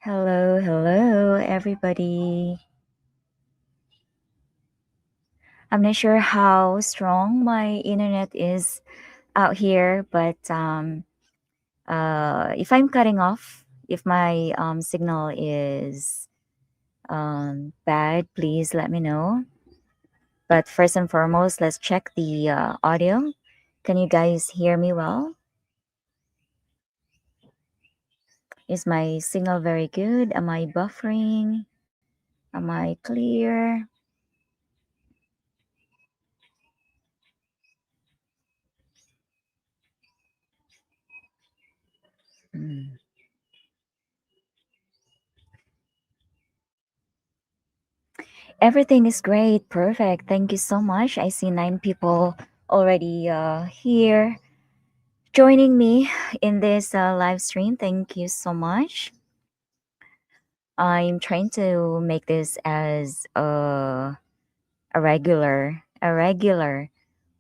Hello, hello, everybody. I'm not sure how strong my internet is out here, but if I'm cutting off, if my signal is bad, please let me know. But first and foremost, let's check the audio. Can you guys hear me well? Is my signal very good? Am I buffering? Am I clear? Hmm. Everything is great. Perfect. Thank you so much. I see nine people already here joining me in this live stream. Thank you so much. I'm trying to make this as a regular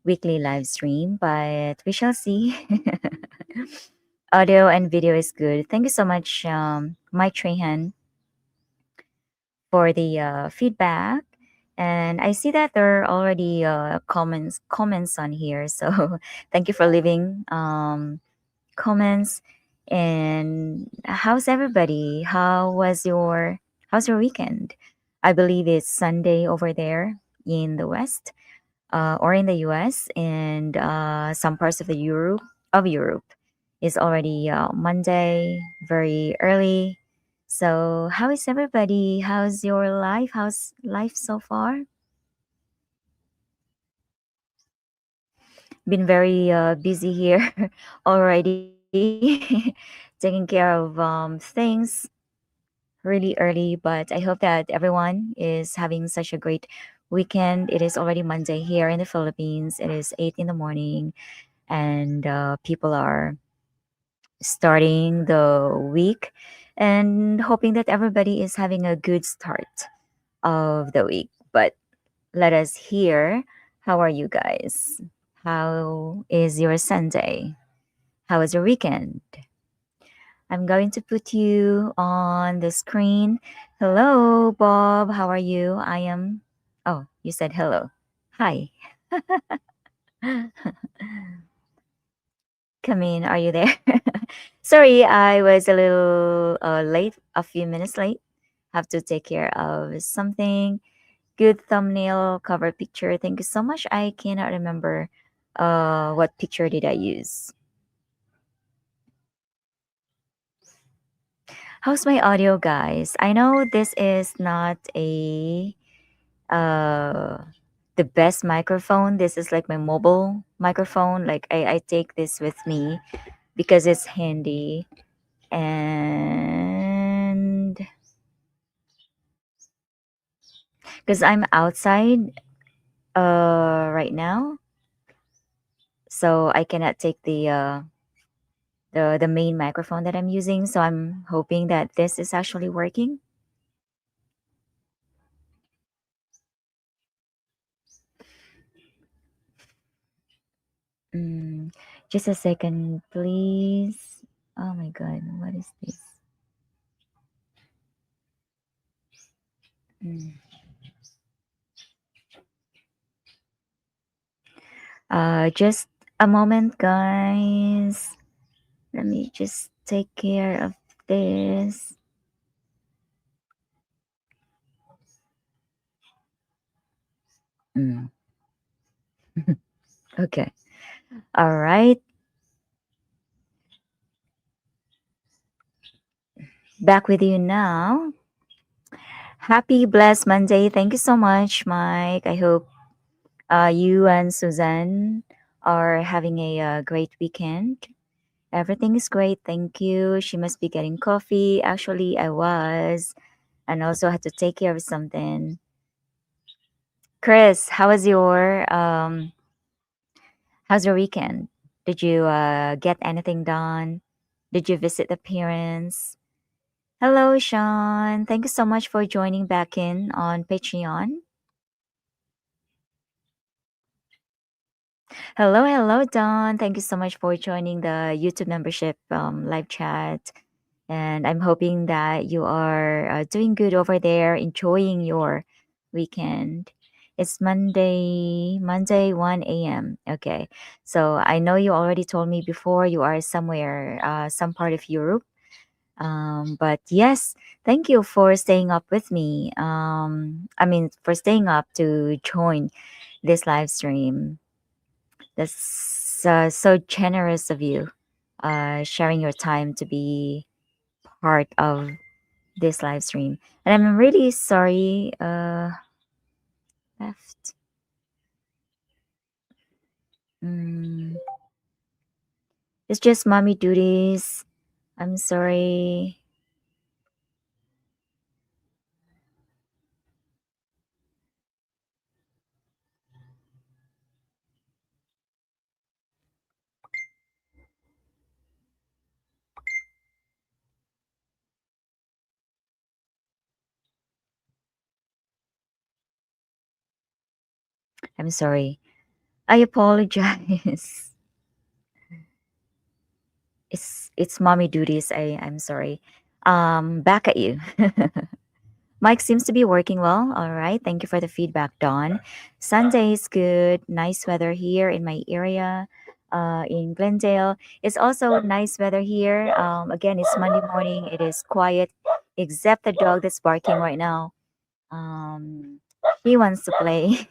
weekly live stream, but we shall see. Audio and video is good. Thank you so much, Mike Trahan, for the feedback. And I see that there are already comments on here. So thank you for leaving comments. And how's everybody? How's your weekend? I believe it's Sunday over there in the West, or in the US, and some parts of Europe is already Monday, very early. So, how is everybody? How's your life? How's life so far? Been very busy here already, taking care of things really early. But I hope that everyone is having such a great weekend. It is already Monday here in the Philippines. It is 8 in the morning, and people are starting the week and hoping that everybody is having a good start of the week. But let us hear, how are you guys? How is your Sunday? How was your weekend? I'm going to put you on the screen. Hello, Bob. How are you? Oh, you said hello. Hi. Camille, are you there? Sorry, I was a little late, a few minutes late. Have to take care of something. Good thumbnail cover picture. Thank you so much. I cannot remember what picture did I use. How's my audio, guys? I know this is not a uh the best microphone. This is like my mobile microphone. Like I take this with me because it's handy, and because I'm outside right now, so I cannot take the main microphone that I'm using. So I'm hoping that this is actually working. Mm, just a second, please. Oh my god, what is this? Mm. Just a moment, guys. Let me just take care of this. Mm. Okay. All right. Back with you now. Happy blessed Monday. Thank you so much, Mike. I hope you and Suzanne are having a great weekend. Everything is great. Thank you. She must be getting coffee. Actually, I was, and also had to take care of something. Chris, how's your weekend? Did you get anything done? Did you visit the parents? Hello, Sean. Thank you so much for joining back in on Patreon. Hello, hello, Don. Thank you so much for joining the YouTube membership live chat. And I'm hoping that you are doing good over there, enjoying your weekend. It's Monday 1 a.m. Okay. So I know you already told me before you are somewhere, some part of Europe. But yes, thank you for staying up with me. I mean, for staying up to join this live stream. That's so generous of you, sharing your time to be part of this live stream. And I'm really sorry, left. Mm, it's just mommy duties. I'm sorry. I'm sorry. I apologize. It's mommy duties. I'm sorry. Back at you. Mike seems to be working well. All right. Thank you for the feedback, Dawn. Sunday is good. Nice weather here in my area, in Glendale. It's also nice weather here. Again, it's Monday morning. It is quiet, except the dog that's barking right now. He wants to play.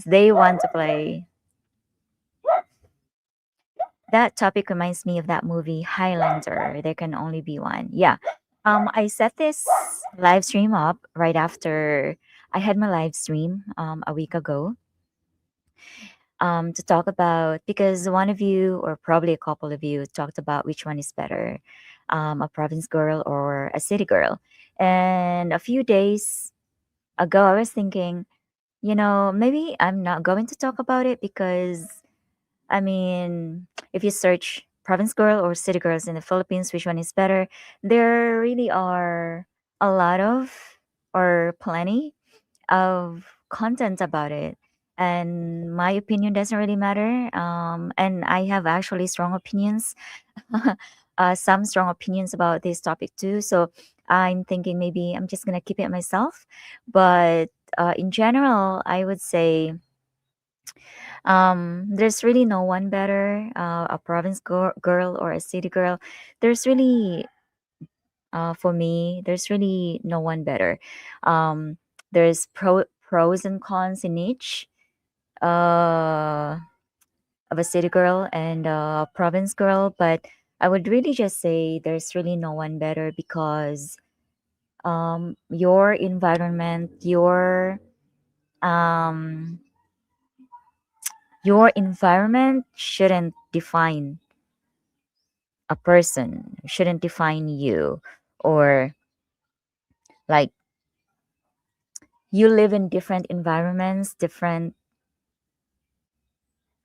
They want to play. That topic reminds me of that movie Highlander. There can only be one. Yeah. I set this live stream up right after I had my live stream a week ago, to talk about, because one of you or probably a couple of you talked about which one is better, a province girl or a city girl. And a few days ago, I was thinking, maybe I'm not going to talk about it because I mean, if you search province girl or city girls in the Philippines, which one is better? There really are a lot of or plenty of content about it. And my opinion doesn't really matter. And I have actually strong opinions, some strong opinions about this topic too. So I'm thinking maybe I'm just going to keep it myself. But in general, I would say there's really no one better, a province girl or a city girl. There's really, for me, there's really no one better. Um, there's pros and cons in each, uh, of a city girl and a province girl, but I would really just say there's really no one better because your environment, um, your environment shouldn't define a person, shouldn't define you, or like you live in different environments, different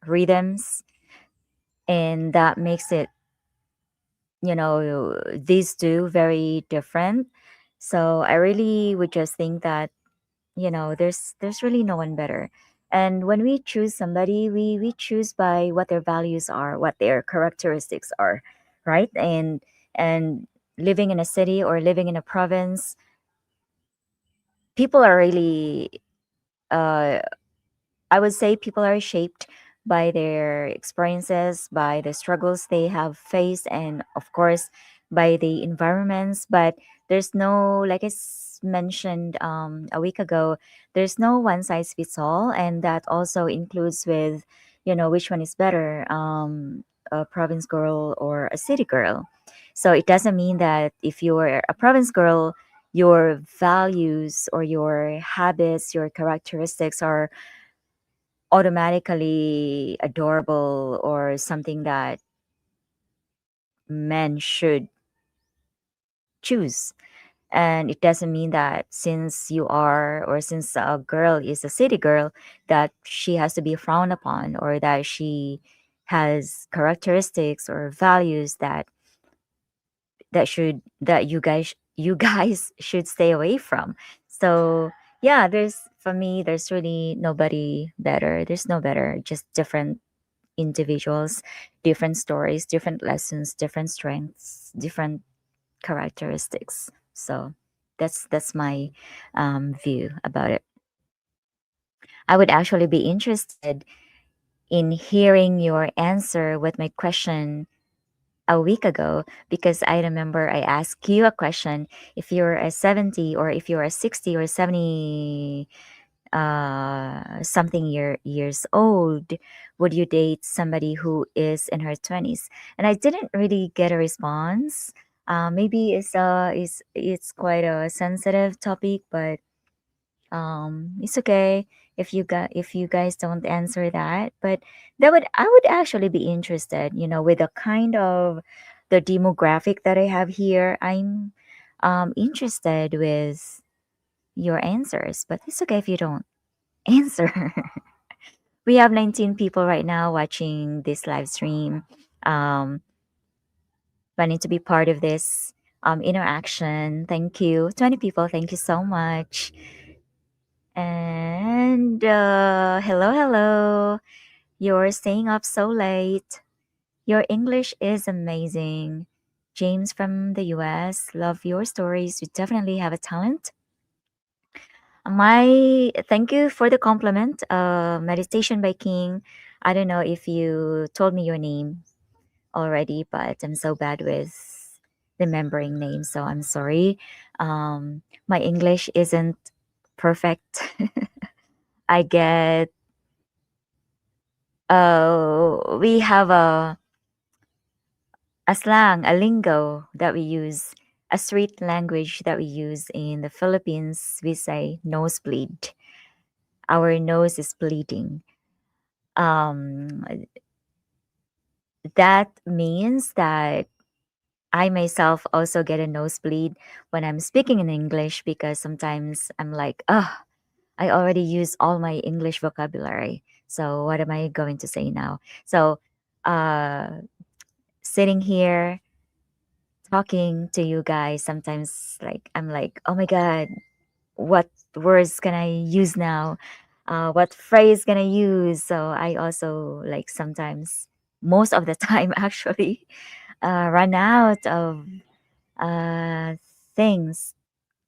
rhythms, and that makes it, these two very different. So I really would just think that, there's really no one better. And when we choose somebody, we choose by what their values are, what their characteristics are, right? And living in a city or living in a province, people are really, uh, I would say people are shaped by their experiences, by the struggles they have faced, and of course, by the environments. But there's no, like mentioned a week ago, there's no one size fits all, and that also includes with, which one is better, a province girl or a city girl. So it doesn't mean that if you're a province girl, your values or your habits, your characteristics are automatically adorable or something that men should choose. And it doesn't mean that since you are, or since a girl is a city girl, that she has to be frowned upon or that she has characteristics or values that you guys should stay away from. So yeah, there's for me there's really nobody better. There's no better, just different individuals, different stories, different lessons, different strengths, different characteristics. So that's my view about it. I would actually be interested in hearing your answer with my question a week ago, because I remember I asked you a question: if you're a 70 or if you're a 60 or 70 something years old, would you date somebody who is in her 20s? And I didn't really get a response. Maybe it's quite a sensitive topic, but it's okay if you guys don't answer that. But I would actually be interested, with the kind of the demographic that I have here. I'm interested with your answers, but it's okay if you don't answer. We have 19 people right now watching this live stream, um, planning to be part of this interaction. Thank you. 20 people, thank you so much. And hello, hello. You're staying up so late. Your English is amazing. James from the US, love your stories. You definitely have a talent. My thank you for the compliment. Meditation by King. I don't know if you told me your name already, but I'm so bad with remembering names, so I'm sorry. My English isn't perfect. I get we have a slang, a lingo that we use, a street language that we use in the Philippines. We say nosebleed. Our nose is bleeding. Um, that means that I myself also get a nosebleed when I'm speaking in English, because sometimes I'm like, oh, I already used all my English vocabulary. So what am I going to say now? So uh, sitting here talking to you guys, sometimes like I'm like, oh my god, what words can I use now? What phrase can I use? So I also like sometimes, most of the time actually, run out of uh, things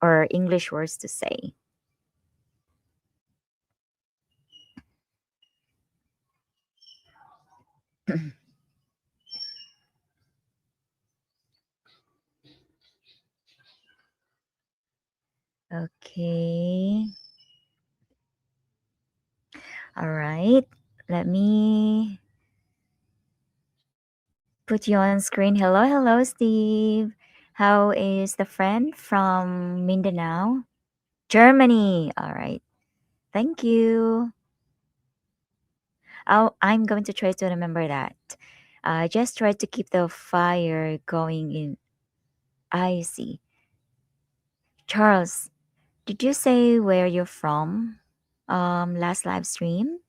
or English words to say. Okay. All right. Let me put you on screen. Hello, hello, Steve. How is the friend from Mindanao? Germany. All right. Thank you. I'm going to try to remember that. Just try to keep the fire going in. I see. Charles, did you say where you're from? Last live stream?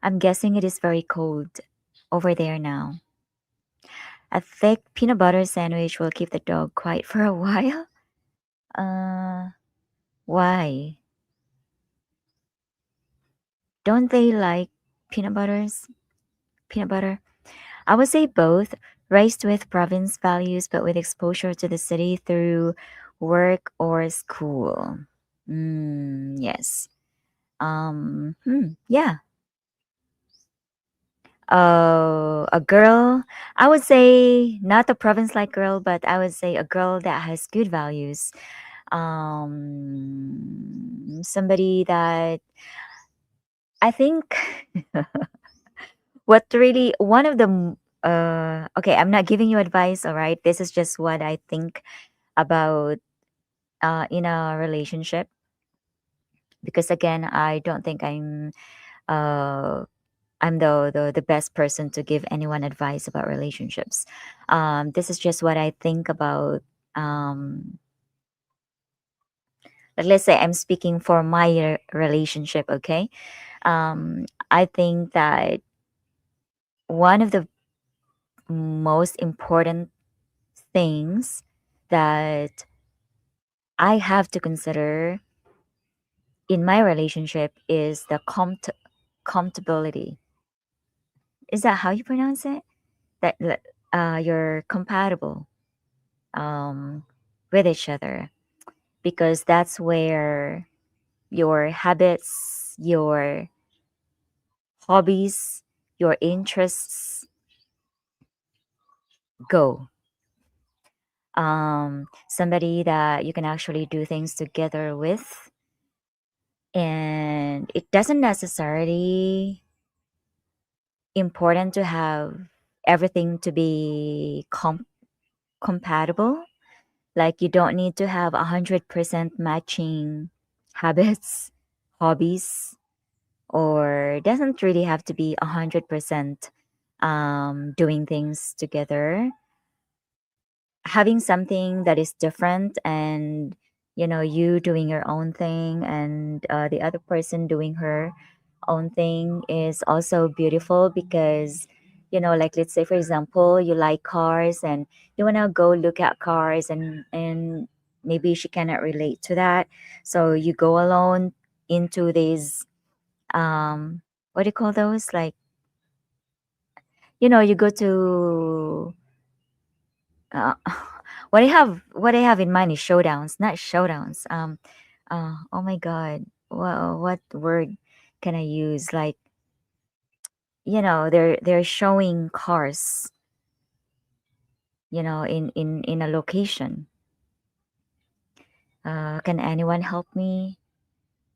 I'm guessing it is very cold over there now. A thick peanut butter sandwich will keep the dog quiet for a while. Uh, why? Don't they like peanut butters? Peanut butter? I would say both. Raised with province values, but with exposure to the city through work or school. Yes. Yeah. A girl. I would say not a province-like girl, but I would say a girl that has good values. Somebody that I think what really one of the okay, I'm not giving you advice, all right? This is just what I think about in a relationship, because again, I don't think uh I'm the best person to give anyone advice about relationships. This is just what I think about um like, let's say I'm speaking for my relationship, okay? I think that one of the most important things that I have to consider in my relationship is the compatibility. Is that how you pronounce it? That you're compatible um, with each other, because that's where your habits, your hobbies, your interests go. Somebody that you can actually do things together with, and it doesn't necessarily important to have everything to be compatible. Like you don't need to have 100% matching habits, hobbies, or doesn't really have to be 100% doing things together. Having something that is different, and you doing your own thing, and the other person doing her own thing is also beautiful, because like, let's say for example, you like cars and you want to go look at cars, and maybe she cannot relate to that, so you go alone into these what do you call those, like, you go to uh, what I have in mind is showdowns, not showdowns. Oh my god, what word can I use? Like, they're showing cars, in a location. Can anyone help me?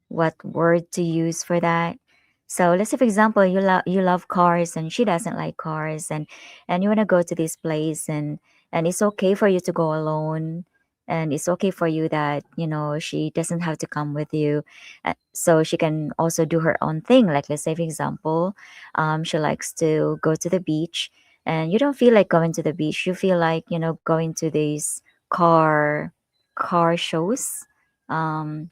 What word to use for that? So let's say, for example, you love cars and she doesn't like cars, and you want to go to this place, and it's okay for you to go alone, and it's okay for you that she doesn't have to come with you, so she can also do her own thing. Like, let's say for example, she likes to go to the beach, and you don't feel like going to the beach. You feel like going to these car shows. Um,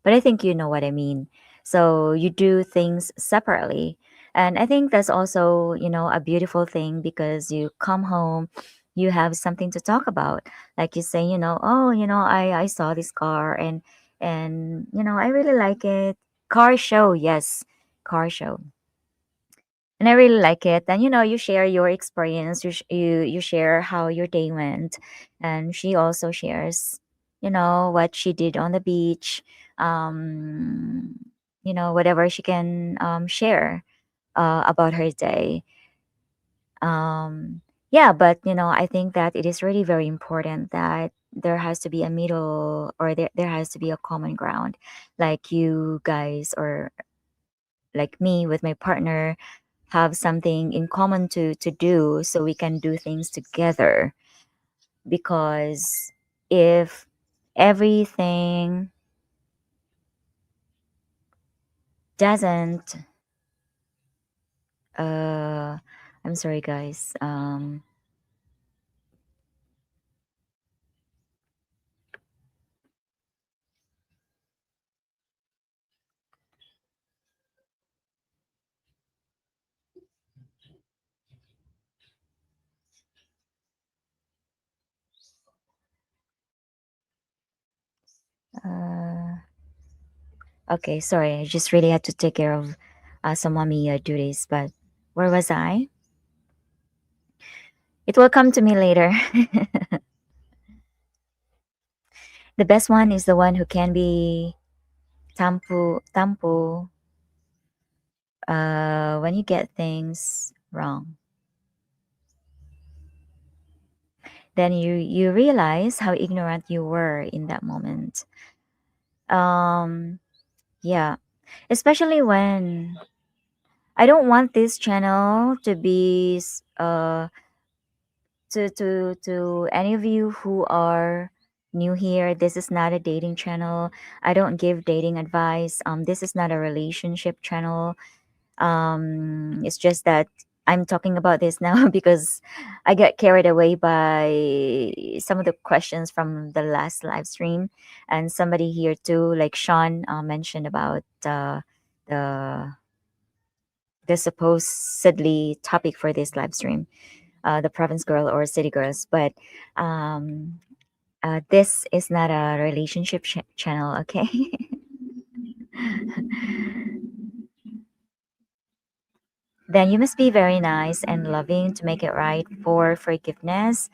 but I think you know what I mean. So you do things separately. And I think that's also, a beautiful thing, because you come home, you have something to talk about. Like you say, oh, I saw this car, and I really like it. Car show, yes, car show. And I really like it. And you share your experience. You share how your day went, and she also shares, what she did on the beach. Um, whatever she can share about her day. Yeah, but I think that it is really very important that there has to be a middle, or there has to be a common ground, like you guys, or like me with my partner, have something in common to do, so we can do things together. Because if everything doesn't uh I'm sorry guys. uh okay, sorry, I just really had to take care of some mommy duties. But where was I? It will come to me later. The best one is the one who can be tampu when you get things wrong. Then you realize how ignorant you were in that moment. um yeah, especially when I don't want this channel to be to any of you who are new here. This is not a dating channel. I don't give dating advice. This is not a relationship channel. It's just that I'm talking about this now because I got carried away by some of the questions from the last live stream, and somebody here too, like Sean, mentioned about the the supposedly topic for this live stream, the province girl or city girls. But um, this is not a relationship channel, okay? then you must be very nice and loving to make it right for forgiveness.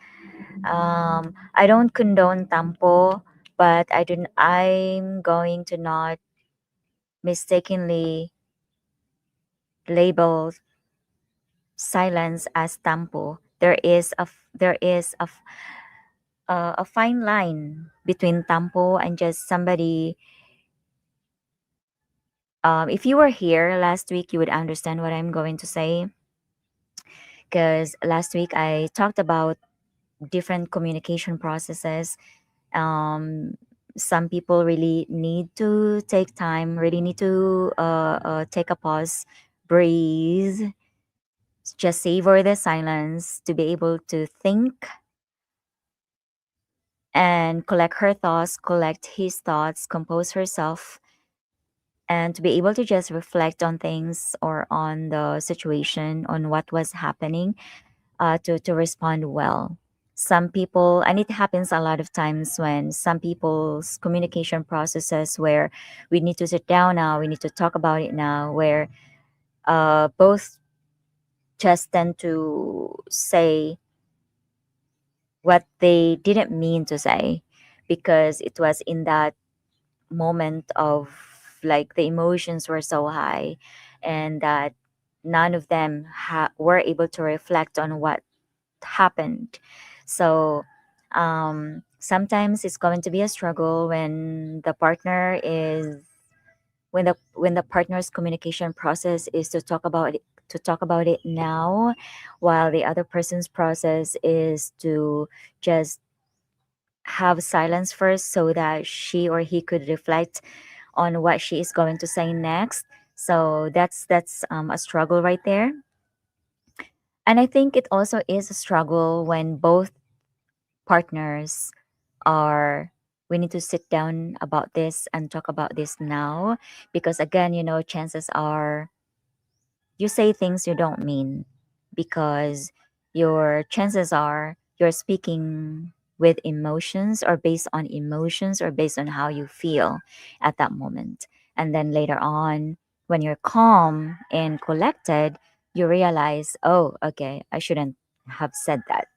I don't condone tampo, but I'm going to not mistakenly label silence as tampo. There is a fine line between tampo and just somebody. If you were here last week, you would understand what I'm going to say. Because last week I talked about different communication processes. Um, some people really need to take time, really need to take a pause, breathe, just savor the silence to be able to think and collect her thoughts, collect his thoughts, compose herself, and to be able to just reflect on things or on the situation, on what was happening, to respond well. Some people, and it happens a lot of times when some people's communication processes where we need to sit down now, we need to talk about it now, where both just tend to say what they didn't mean to say because it was in that moment of like the emotions were so high and that none of them were able to reflect on what happened. So sometimes it's going to be a struggle when the partner is when the partner's communication process is to talk about it now, while the other person's process is to just have silence first so that she or he could reflect on what she is going to say next. So that's a struggle right there. And I think it also is a struggle when both partners are we need to sit down about this and talk about this now, because again, chances are you say things you don't mean, because your chances are you're speaking with emotions or based on emotions or based on how you feel at that moment. And then later on, when you're calm and collected, you realize, oh, okay, I shouldn't have said that.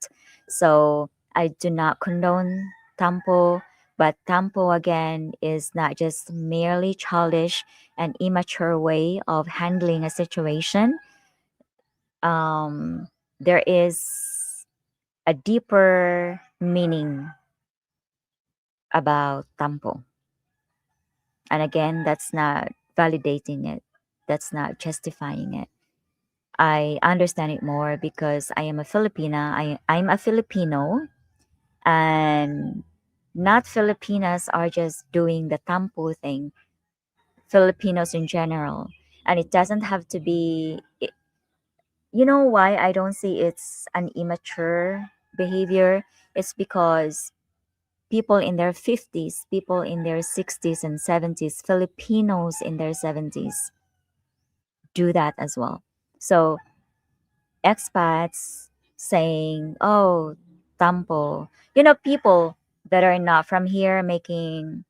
So I do not condone tampo, but tampo again is not just merely childish and immature way of handling a situation. Um, there is a deeper meaning about tampo. And again, that's not validating it, that's not justifying it. I understand it more because I am a Filipina. I'm a Filipino, and not Filipinas are just doing the tampo thing, Filipinos in general. And it doesn't have to be. You know why I don't see it's an immature behavior? It's because people in their 50s, people in their 60s and 70s, Filipinos in their 70s do that as well. So expats saying, oh, tampo. People that are not from here making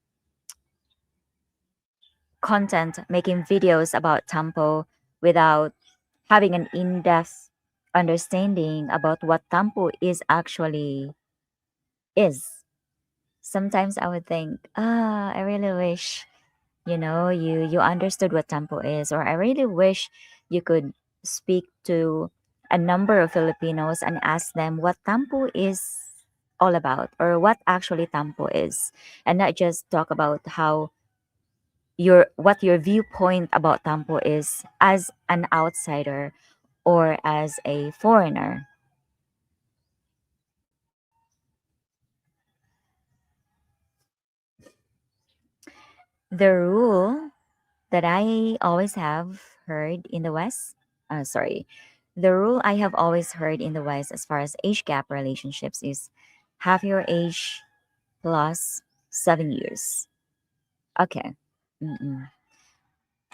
content, making videos about tampo without having an in-depth understanding about what tampo is actually is. Sometimes I would think, I really wish, you understood what tampo is, or I really wish you could speak to a number of Filipinos and ask them what tampo is all about or what actually tampo is, and not just talk about how your viewpoint about tampo is as an outsider or as a foreigner. The rule that I always have heard in the West, sorry, the rule I have always heard in the West as far as age gap relationships is half your age plus 7 years. Okay. Mm-mm.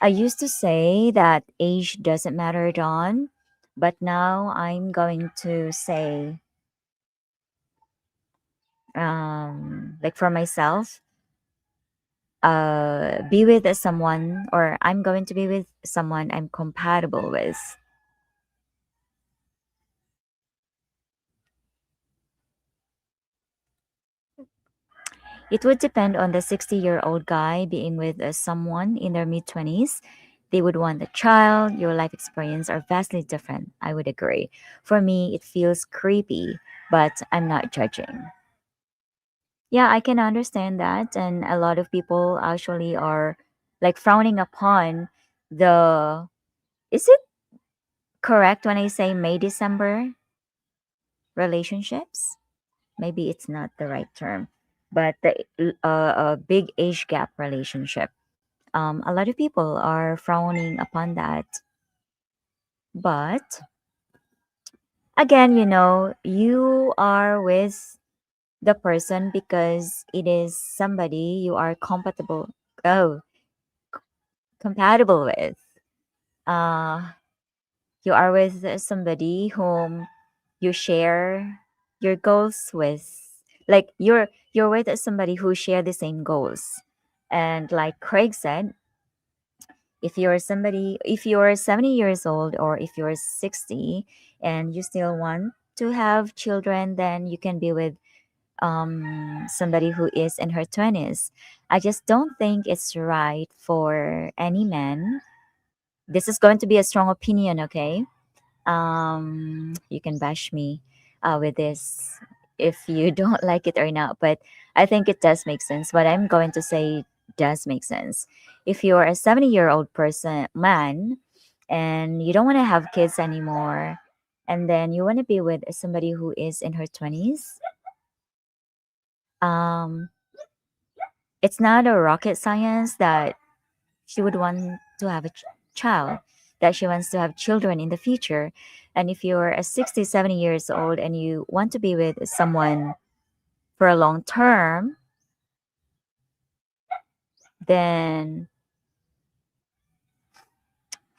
I used to say that age doesn't matter, Dawn, but now I'm going to say, like for myself, be with someone, or I'm going to be with someone I'm compatible with. It would depend on the 60-year-old guy being with someone in their mid 20s. They would want a child. Your life experience are vastly different. I would agree. For me, it feels creepy, but I'm not judging. Yeah, I can understand that. And a lot of people actually are like frowning upon the. Is it correct when I say May December relationships? Maybe it's not the right term, but the big age gap relationship. A lot of people are frowning upon that. But again, you are with the person because it is somebody you are oh, compatible with. Uh, you are with somebody whom you share your goals with. Like you're with somebody who share the same goals. And like Craig said, if you're 70 years old or if you're 60 and you still want to have children, then you can be with somebody who is in her 20s. I just don't think it's right for any man. This is going to be a strong opinion, okay? You can bash me with this if you don't like it or not, but I think it does make sense. What I'm going to say does make sense. If you're a 70-year-old person man and you don't want to have kids anymore, and then you want to be with somebody who is in her 20s, um it's not a rocket science that she would want to have a child, that she wants to have children in the future. And if you're a 60, 70 years old and you want to be with someone for a long term, then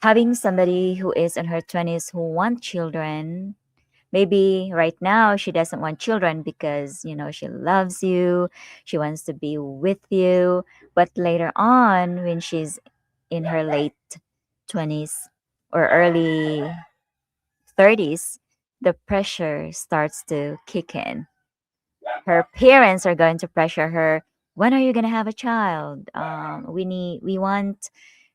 having somebody who is in her 20s who want children, maybe right now she doesn't want children because, she loves you, she wants to be with you, but later on when she's in her late 20s or early 30s, the pressure starts to kick in. Her parents are going to pressure her. When are you going to have a child? We want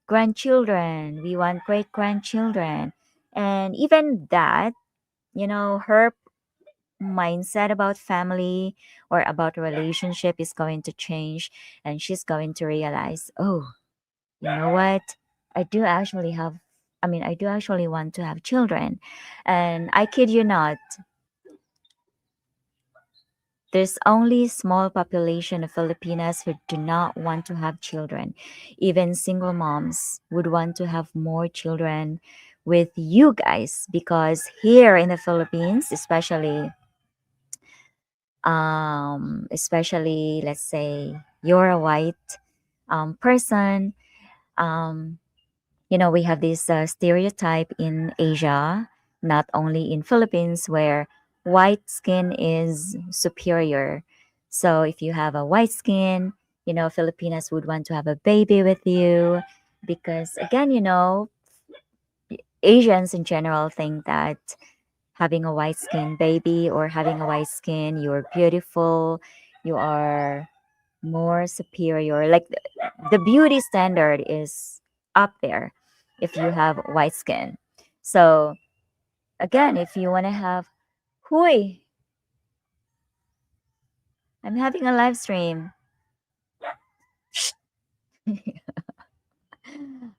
grandchildren. We want great grandchildren. And even that, her mindset about family or about relationship is going to change. And she's going to realize, oh, you know what? I do actually have, I do actually want to have children. And I kid you not, there's only small population of Filipinas who do not want to have children. Even single moms would want to have more children with you guys because here in the Philippines, especially let's say you're a white person, um, we have this stereotype in Asia, not only in Philippines, where white skin is superior. So if you have a white skin, Filipinas would want to have a baby with you because again, Asians in general think that having a white skin baby or having a white skin, you're beautiful, you are more superior. Like the beauty standard is up there if you have white skin. So again, if you want to have, hui, I'm having a live stream.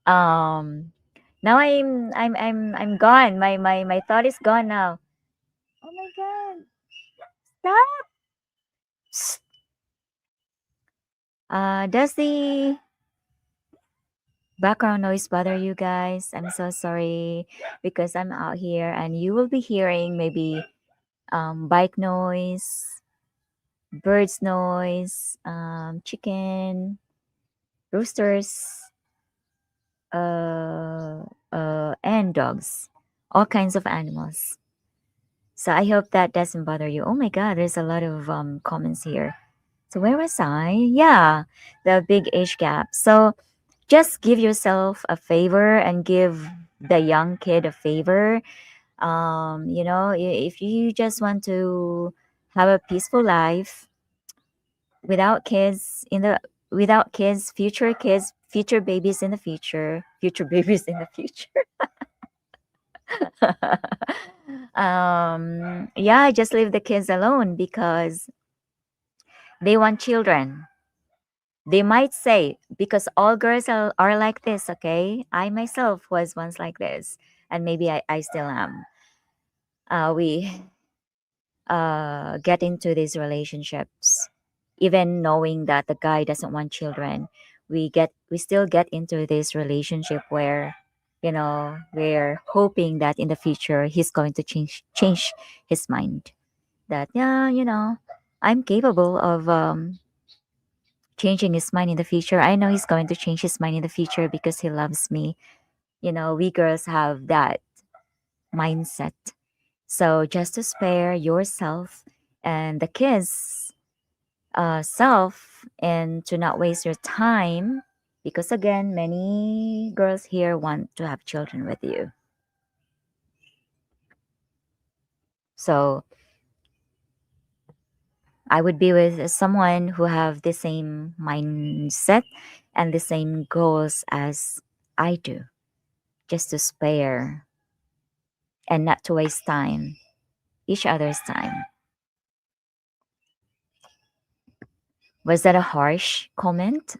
um, Now I'm gone. My thought is gone now. Oh my god! Stop. Psst. Does the background noise bother you guys? I'm so sorry because I'm out here and you will be hearing maybe bike noise, birds noise, chicken, roosters, and dogs, all kinds of animals. So I hope that doesn't bother you. Oh my God, there's a lot of comments here. So where was I? Yeah, the big age gap. So just give yourself a favor and give the young kid a favor. If you just want to have a peaceful life, without kids in the without kids, future babies in the future, future babies in the future. Yeah, I just leave the kids alone because they want children. They might say, because all girls are like this, okay? I myself was once like this, and maybe I still am. We get into these relationships, even knowing that the guy doesn't want children. We still get into this relationship where, we're hoping that in the future he's going to change his mind. That, yeah, I'm capable of changing his mind in the future. I know he's going to change his mind in the future because he loves me. We girls have that mindset. So just to spare yourself and the kids self and to not waste your time, because again, many girls here want to have children with you. So I would be with someone who have the same mindset and the same goals as I do, just to spare and not to waste time, each other's time. Was that a harsh comment?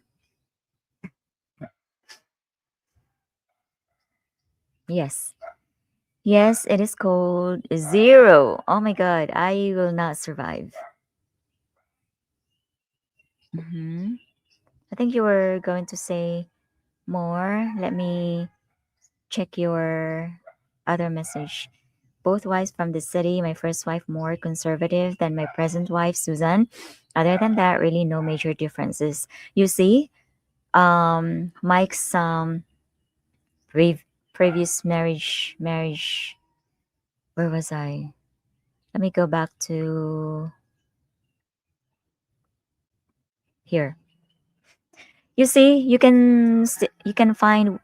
Yes. Yes, it is cold. Zero. Oh my god, I will not survive. Hmm. I think you were going to say more. Let me check your other message. Both wives from the city. My first wife more conservative than my present wife, Susan. Other than that, really no major differences. You see, Mike's pre- previous marriage. Where was I? Let me go back to here. You see, you can find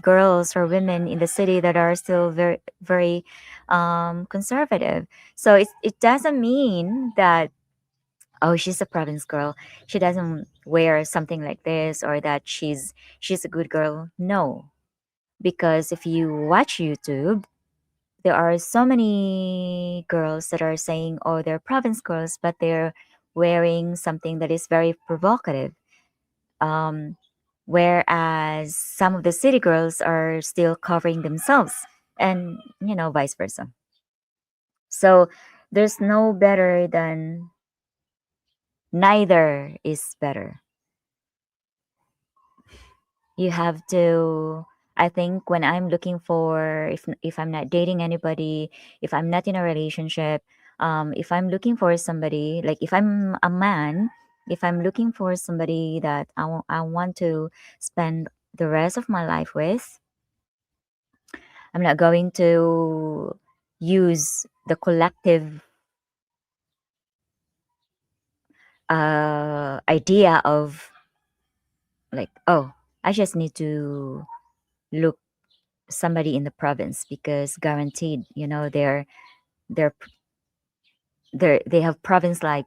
girls or women in the city that are still very conservative. So it doesn't mean that, oh, she's a province girl, she doesn't wear something like this, or that she's a good girl. No, because if you watch YouTube, there are so many girls that are saying, oh, they're province girls, but they're wearing something that is very provocative. Um, Whereas some of the city girls are still covering themselves, and vice versa. So there's no better than, neither is better. You have to, I think, when I'm looking for, if I'm not dating anybody, if I'm not in a relationship, if I'm looking for somebody, like if I'm a man, if I'm looking for somebody that I want to spend the rest of my life with, I'm not going to use the collective idea of, like, oh, I just need to look somebody in the province because guaranteed, they're they have province like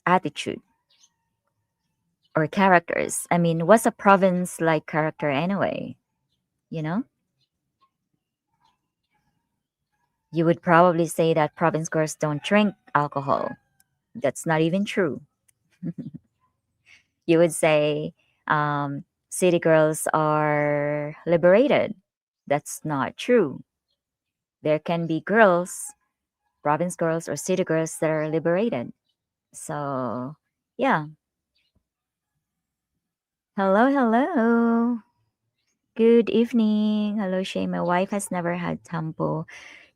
attitude or characters. I mean, what's a province like character anyway? You know, you would probably say that province girls don't drink alcohol. That's not even true. You would say city girls are liberated. That's not true. There can be girls, province girls or city girls that are liberated. So, yeah. Hello, hello. Good evening. Hello, Shay. My wife has never had tampo.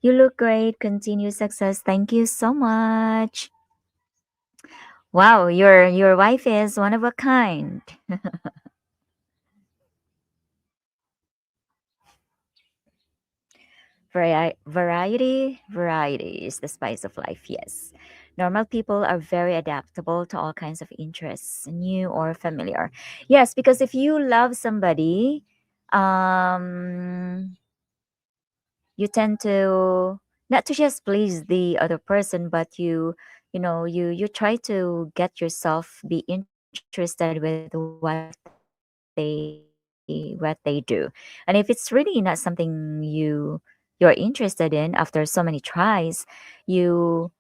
You look great. Continue success. Thank you so much. Wow, your wife is one of a kind. Variety is the spice of life. Yes. Normal people are very adaptable to all kinds of interests, new or familiar. Yes, because if you love somebody, um, you tend to not to just please the other person, but you you try to get yourself be interested with what they do. And if it's really not something you're interested in after so many tries, you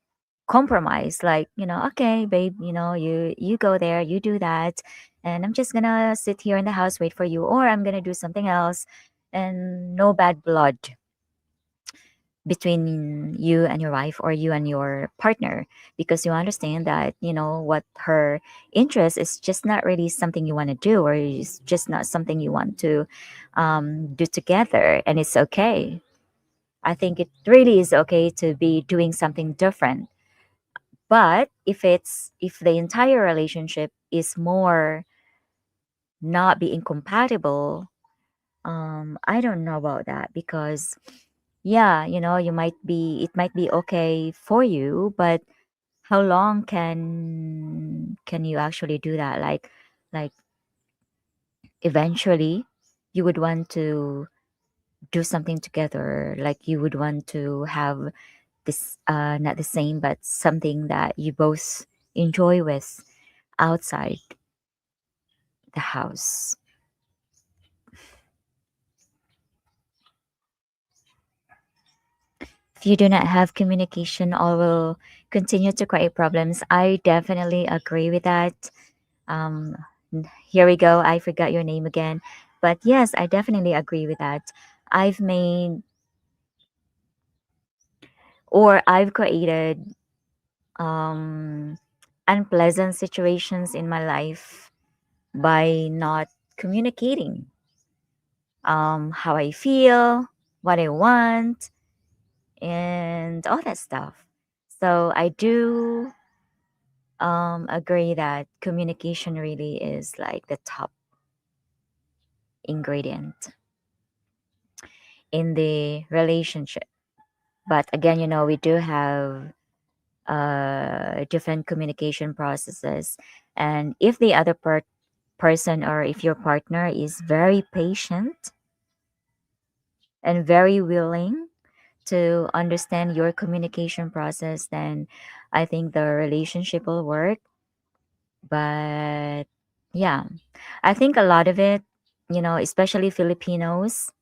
compromise, like, okay, babe, you go there, you do that, and I'm just gonna sit here in the house, wait for you, or I'm gonna do something else. And no bad blood between you and your wife or you and your partner, because you understand that what her interest is just not really something you want to do, or it's just not something you want to do together, and it's okay. I think it really is okay to be doing something different. But if the entire relationship is more not being compatible, I don't know about that, because yeah, it might be okay for you, but how long can you actually do that? Like eventually you would want to do something together, like you would want to have this, not the same, but something that you both enjoy with outside the house. If you do not have communication, all will continue to create problems. I definitely agree with that. Um, Here we go. I forgot your name again. But yes, I definitely agree with that. I've made I've created um, unpleasant situations in my life by not communicating how I feel, what I want, and all that stuff. So I do agree that communication really is like the top ingredient in the relationship. But again, we do have different communication processes. And if the other person, or if your partner is very patient and very willing to understand your communication process, then I think the relationship will work. But yeah, I think a lot of it, especially Filipinos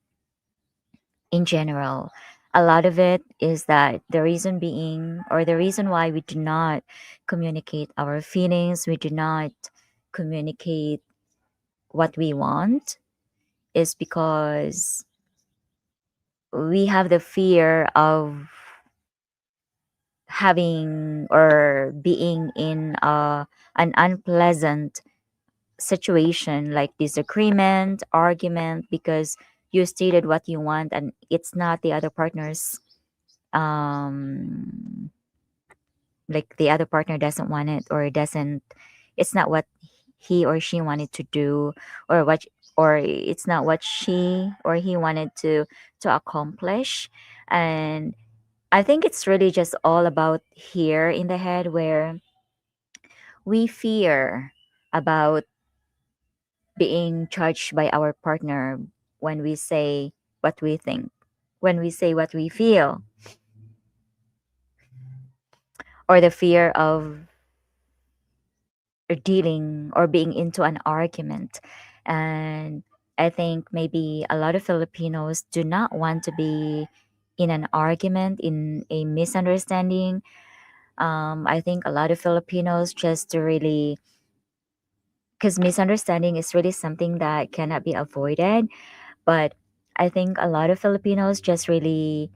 in general, a lot of it is that the reason being, or the reason why we do not communicate our feelings, we do not communicate what we want, is because we have the fear of having or being in an unpleasant situation, like disagreement, argument, because you stated what you want and it's not the other partner's, um like the other partner doesn't want it, or doesn't, it's not what he or she wanted to do, or or it's not what she or he wanted to accomplish. And I think it's really just all about here in the head, where we fear about being judged by our partner when we say what we think, when we say what we feel, or the fear of dealing or being into an argument. And I think maybe a lot of Filipinos do not want to be in an argument, in a misunderstanding. I think a lot of Filipinos just to really, because misunderstanding is really something that cannot be avoided. But I think a lot of Filipinos just really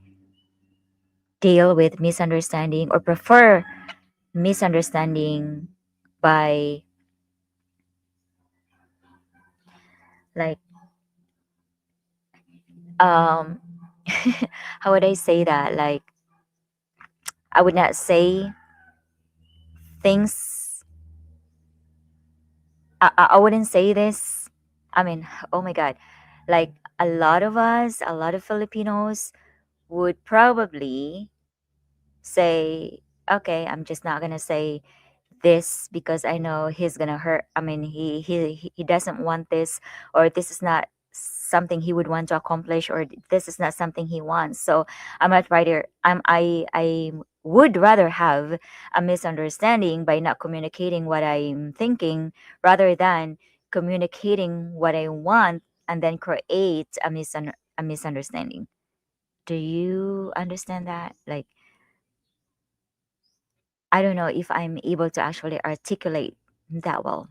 deal with misunderstanding, or prefer misunderstanding by, like, um how would I say that? Like, I would not say things. I wouldn't say this. I mean, oh my God, like a lot of us, a lot of Filipinos would probably say, okay, I'm just not gonna say this because I know he's gonna hurt. I mean, he doesn't want this, or this is not something he would want to accomplish, or this is not something he wants. So I'm not right here. I would rather have a misunderstanding by not communicating what I'm thinking rather than communicating what I want and then create a misunderstanding. Do you understand that? Like, I don't know if I'm able to actually articulate that well.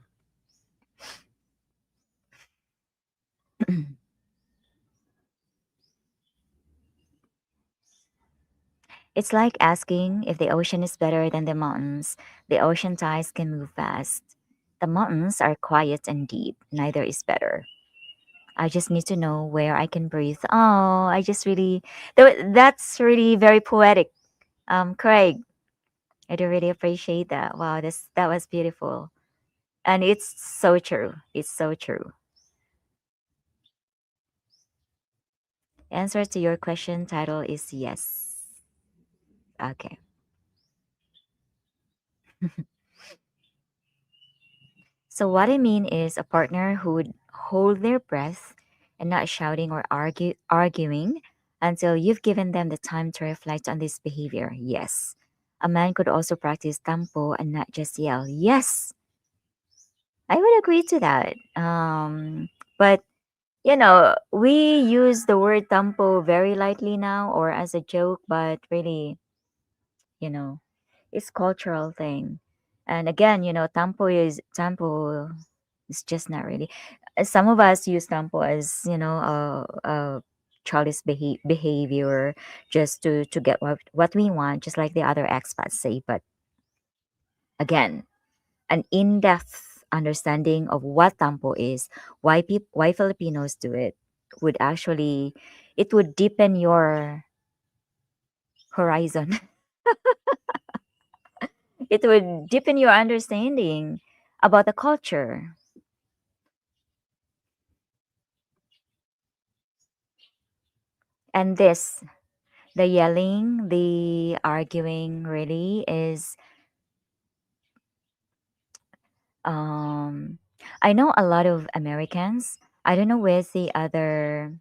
It's like asking if the ocean is better than the mountains. The ocean tides can move fast. The mountains are quiet and deep. Neither is better. I just need to know where I can breathe. Oh, I just really, that's really very poetic. Craig, I do really appreciate that. Wow, that was beautiful. And it's so true. It's so true. Answer to your question title is yes. Okay. So what I mean is a partner who would hold their breath and not shouting or arguing until you've given them the time to reflect on this behavior. Yes. A man could also practice tampo and not just yell. Yes, I would agree to that. But we use the word tampo very lightly now or as a joke, but really, you know, it's cultural thing. And again, tampo is just not really. Some of us use tampo as childish behavior just to get what we want, just like the other expats say. But again, an in-depth understanding of what tampo is, why Filipinos do it, would actually it would deepen your horizon. It would deepen your understanding about the culture. And this, the yelling, the arguing really is um I know a lot of Americans. I don't know with the other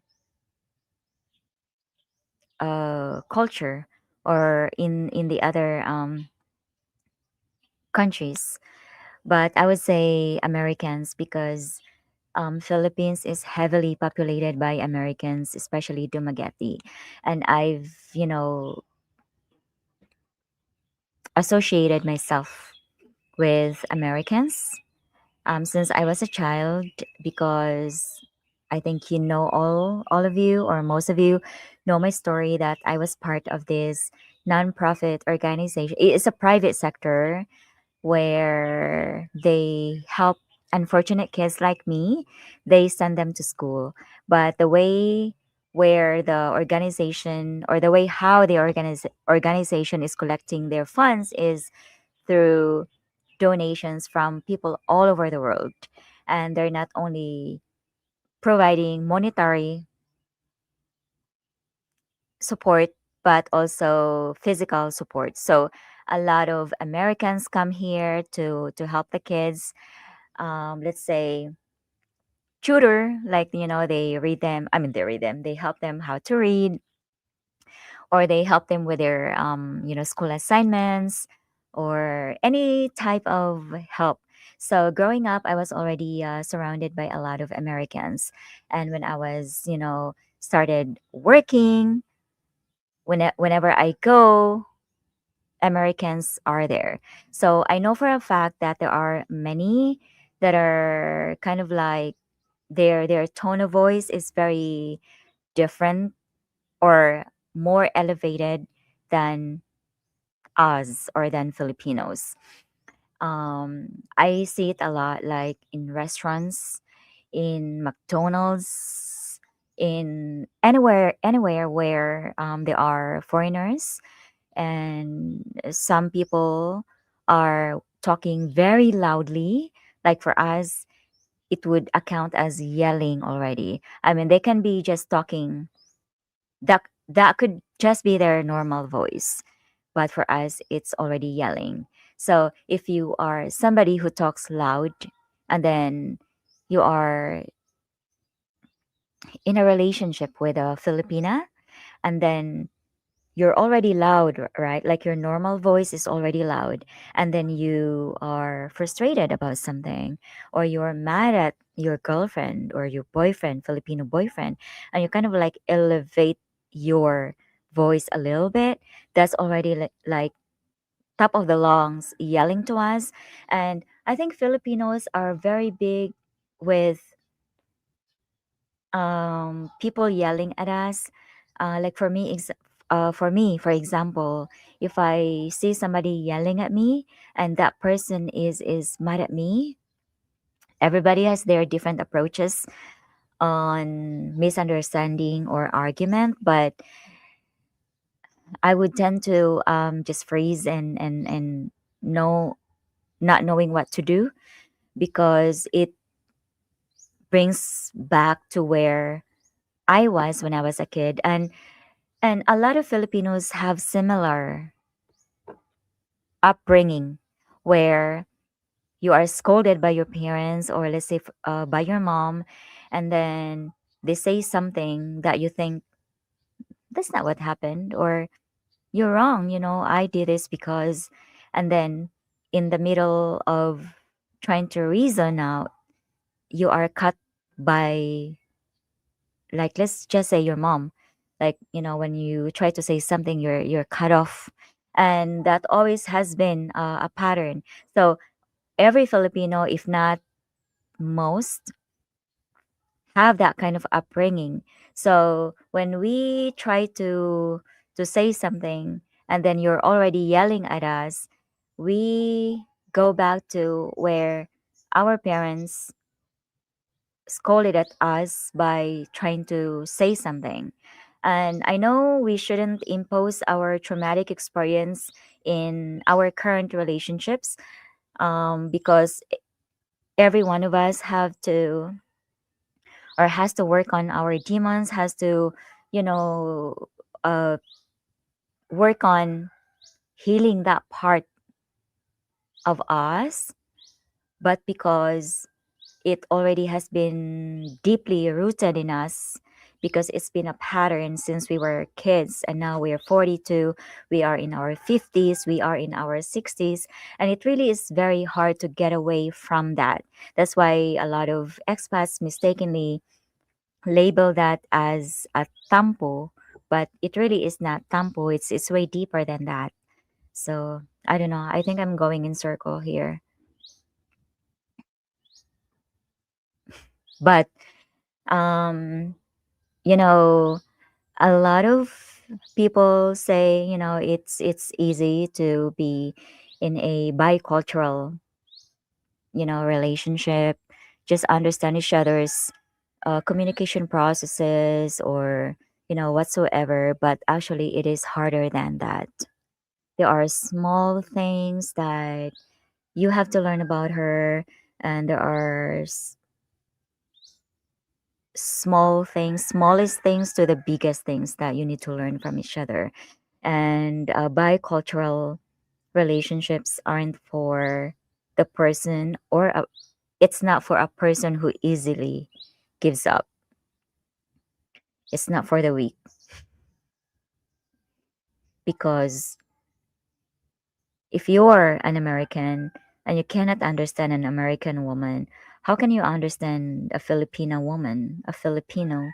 culture or in the other countries, but I would say Americans because Philippines is heavily populated by Americans, especially Dumaguete, and I've associated myself with Americans since I was a child because I think all of you or most of you know my story that I was part of this nonprofit organization. It is a private sector where they help unfortunate kids like me. They send them to school, but the way where the organization or the way how the organization is collecting their funds is through donations from people all over the world. And they're not only providing monetary support, but also physical support. So a lot of Americans come here to help the kids. Let's say tutor, like they read them. I mean, they read them. They help them how to read, or they help them with their school assignments or any type of help. So growing up, I was already surrounded by a lot of Americans, and when I was started working, whenever I go, Americans are there. So I know for a fact that there are many that are kind of like their tone of voice is very different or more elevated than us or than Filipinos. I see it a lot like in restaurants, in McDonald's, in anywhere where there are foreigners, and some people are talking very loudly. Like for us, it would account as yelling already. I mean, they can be just talking. That could just be their normal voice, but for us it's already yelling. So if you are somebody who talks loud and then you are in a relationship with a Filipina, and then you're already loud, right? Like your normal voice is already loud, and then you are frustrated about something, or you're mad at your girlfriend or your boyfriend, Filipino boyfriend, and you kind of like elevate your voice a little bit. That's already like top of the lungs yelling to us. And I think Filipinos are very big with people yelling at us. Like for me, for example, if I see somebody yelling at me and that person is mad at me, everybody has their different approaches on misunderstanding or argument. But I would tend to just freeze and know not knowing what to do, because it brings back to where I was when I was a kid. And a lot of Filipinos have similar upbringing where you are scolded by your parents, or let's say by your mom, and then they say something that you think that's not what happened, or you're wrong, I did this because, and then in the middle of trying to reason out, you are cut by, like, let's just say your mom. Like, when you try to say something, you're cut off. And that always has been a pattern. So every Filipino, if not most, have that kind of upbringing. So when we try to say something, and then you're already yelling at us, we go back to where our parents scolded at us by trying to say something. And I know we shouldn't impose our traumatic experience in our current relationships, because every one of us have to, or has to work on our demons, has to, you know, uh, work on healing that part of us. But because it already has been deeply rooted in us, because it's been a pattern since we were kids, and now we are 42, we are in our 50s, we are in our 60s, and it really is very hard to get away from that. That's why a lot of expats mistakenly label that as a tampo, but it really is not tampo. It's way deeper than that. So I don't know, I think I'm going in circle here. But um you know a lot of people say, it's easy to be in a bicultural, relationship, just understand each other's communication processes, or whatsoever. But actually it is harder than that. There are small things that you have to learn about her, and there are small things, smallest things to the biggest things that you need to learn from each other. And bicultural relationships aren't for the person, or it's not for a person who easily gives up. It's not for the weak, because if you're an American and you cannot understand an American woman, how can you understand a Filipino woman, a Filipino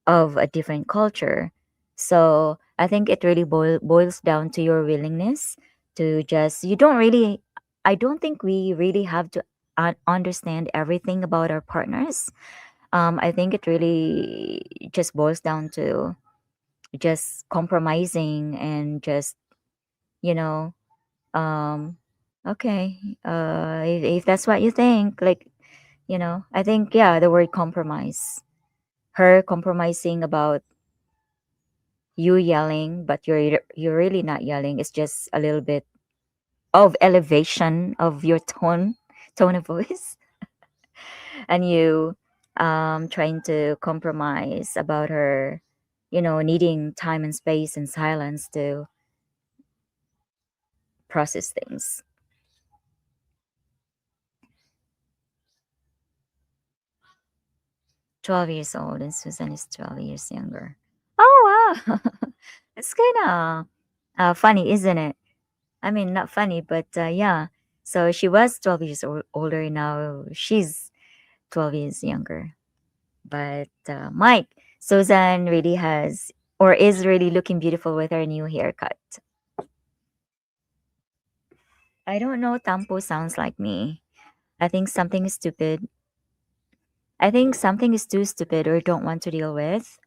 of a different culture? So I think it really boils down to your willingness to just, you don't really, I don't think we really have to understand everything about our partners. I think it really just boils down to just compromising and just, you know, um, okay, if that's what you think, like, I think, yeah, the word compromise, her compromising about you yelling, but you're really not yelling. It's just a little bit of elevation of your tone of voice, and you trying to compromise about her, needing time and space and silence to process things. 12 years old, and Susan is 12 years younger. Oh wow. It's kind of funny, isn't it? I mean, not funny, but yeah. So she was 12 years older. Now she's 12 years younger. But Mike, Susan really has or is really looking beautiful with her new haircut. I don't know. Tampo sounds like me. I think something is stupid. I think something is too stupid or don't want to deal with.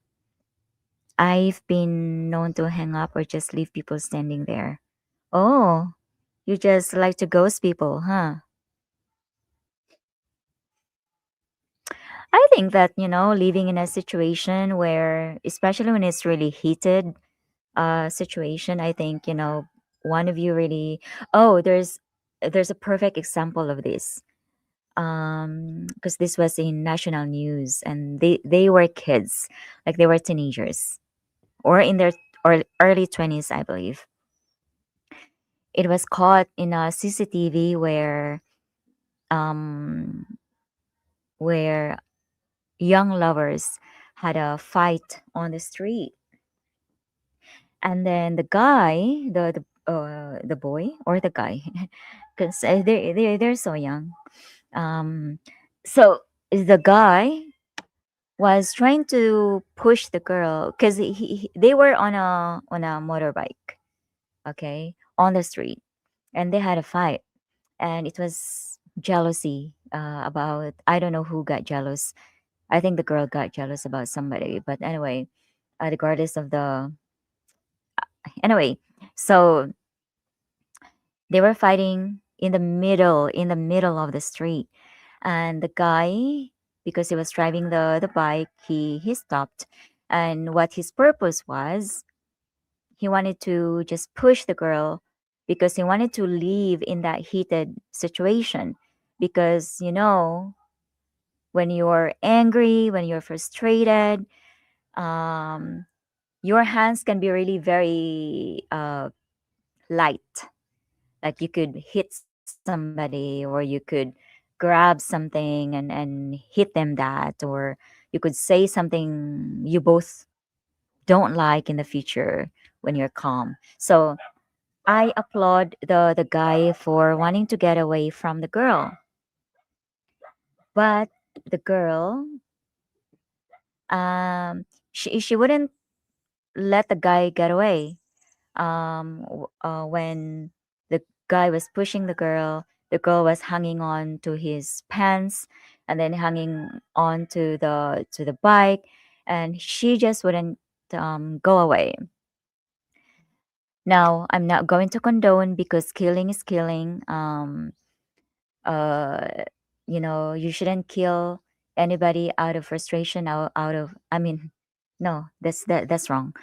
I've been known to hang up or just leave people standing there. Oh, you just like to ghost people, huh? I think that, living in a situation where, especially when it's really heated situation, I think, one of you really, oh, there's a perfect example of this. Because this was in national news and they were kids, like they were teenagers or in their or early 20s, I believe. It was caught in a CCTV um where young lovers had a fight on the street, and then the guy, the boy or the guy, because they're so young. Um, so the guy was trying to push the girl because they were on a motorbike, okay, on the street, and they had a fight, and it was jealousy about, I don't know who got jealous. I think the girl got jealous about somebody, but anyway, regardless of the anyway, so they were fighting in the middle of the street, and the guy, because he was driving the bike, he stopped, and what his purpose was, he wanted to just push the girl because he wanted to leave in that heated situation, because when you're angry, when you're frustrated, um your hands can be really very light. Like you could hit somebody, or you could grab something and hit them that, or you could say something you both don't like in the future when you're calm. So I applaud the guy for wanting to get away from the girl, but the girl, she wouldn't let the guy get away. When the guy was pushing the girl was hanging on to his pants, and then hanging on to the bike, and she just wouldn't go away. Now, I'm not going to condone, because killing is killing. Uh, you shouldn't kill anybody out of frustration, out of, I mean, no, that's wrong.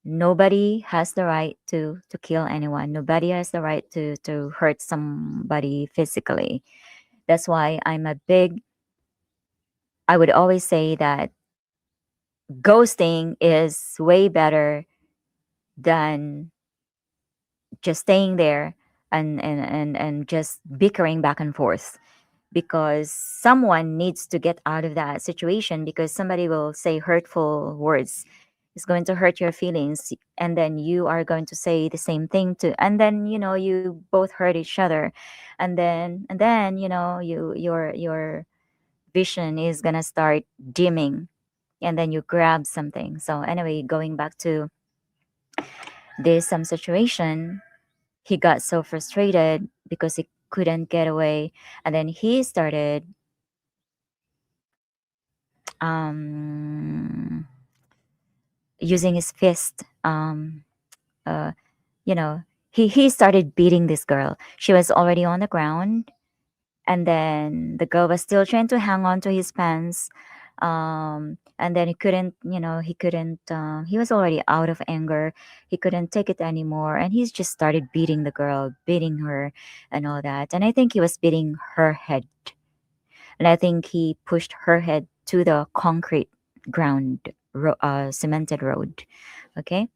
Nobody has the right to kill anyone. Nobody has the right to hurt somebody physically. That's why I would always say that ghosting is way better than just staying there and just bickering back and forth, because someone needs to get out of that situation, because somebody will say hurtful words. It's going to hurt your feelings, and then you are going to say the same thing to, and then you both hurt each other, and then your vision is going to start dimming, and then you grab something. So anyway, going back to this situation, he got so frustrated because he couldn't get away, and then he started um, using his fist. Uh, he started beating this girl. She was already on the ground, and then the girl was still trying to hang on to his pants. And then he couldn't. He was already out of anger. He couldn't take it anymore, and he just started beating the girl, beating her, and all that. And I think he was beating her head, and I think he pushed her head to the concrete ground, cemented road. Okay,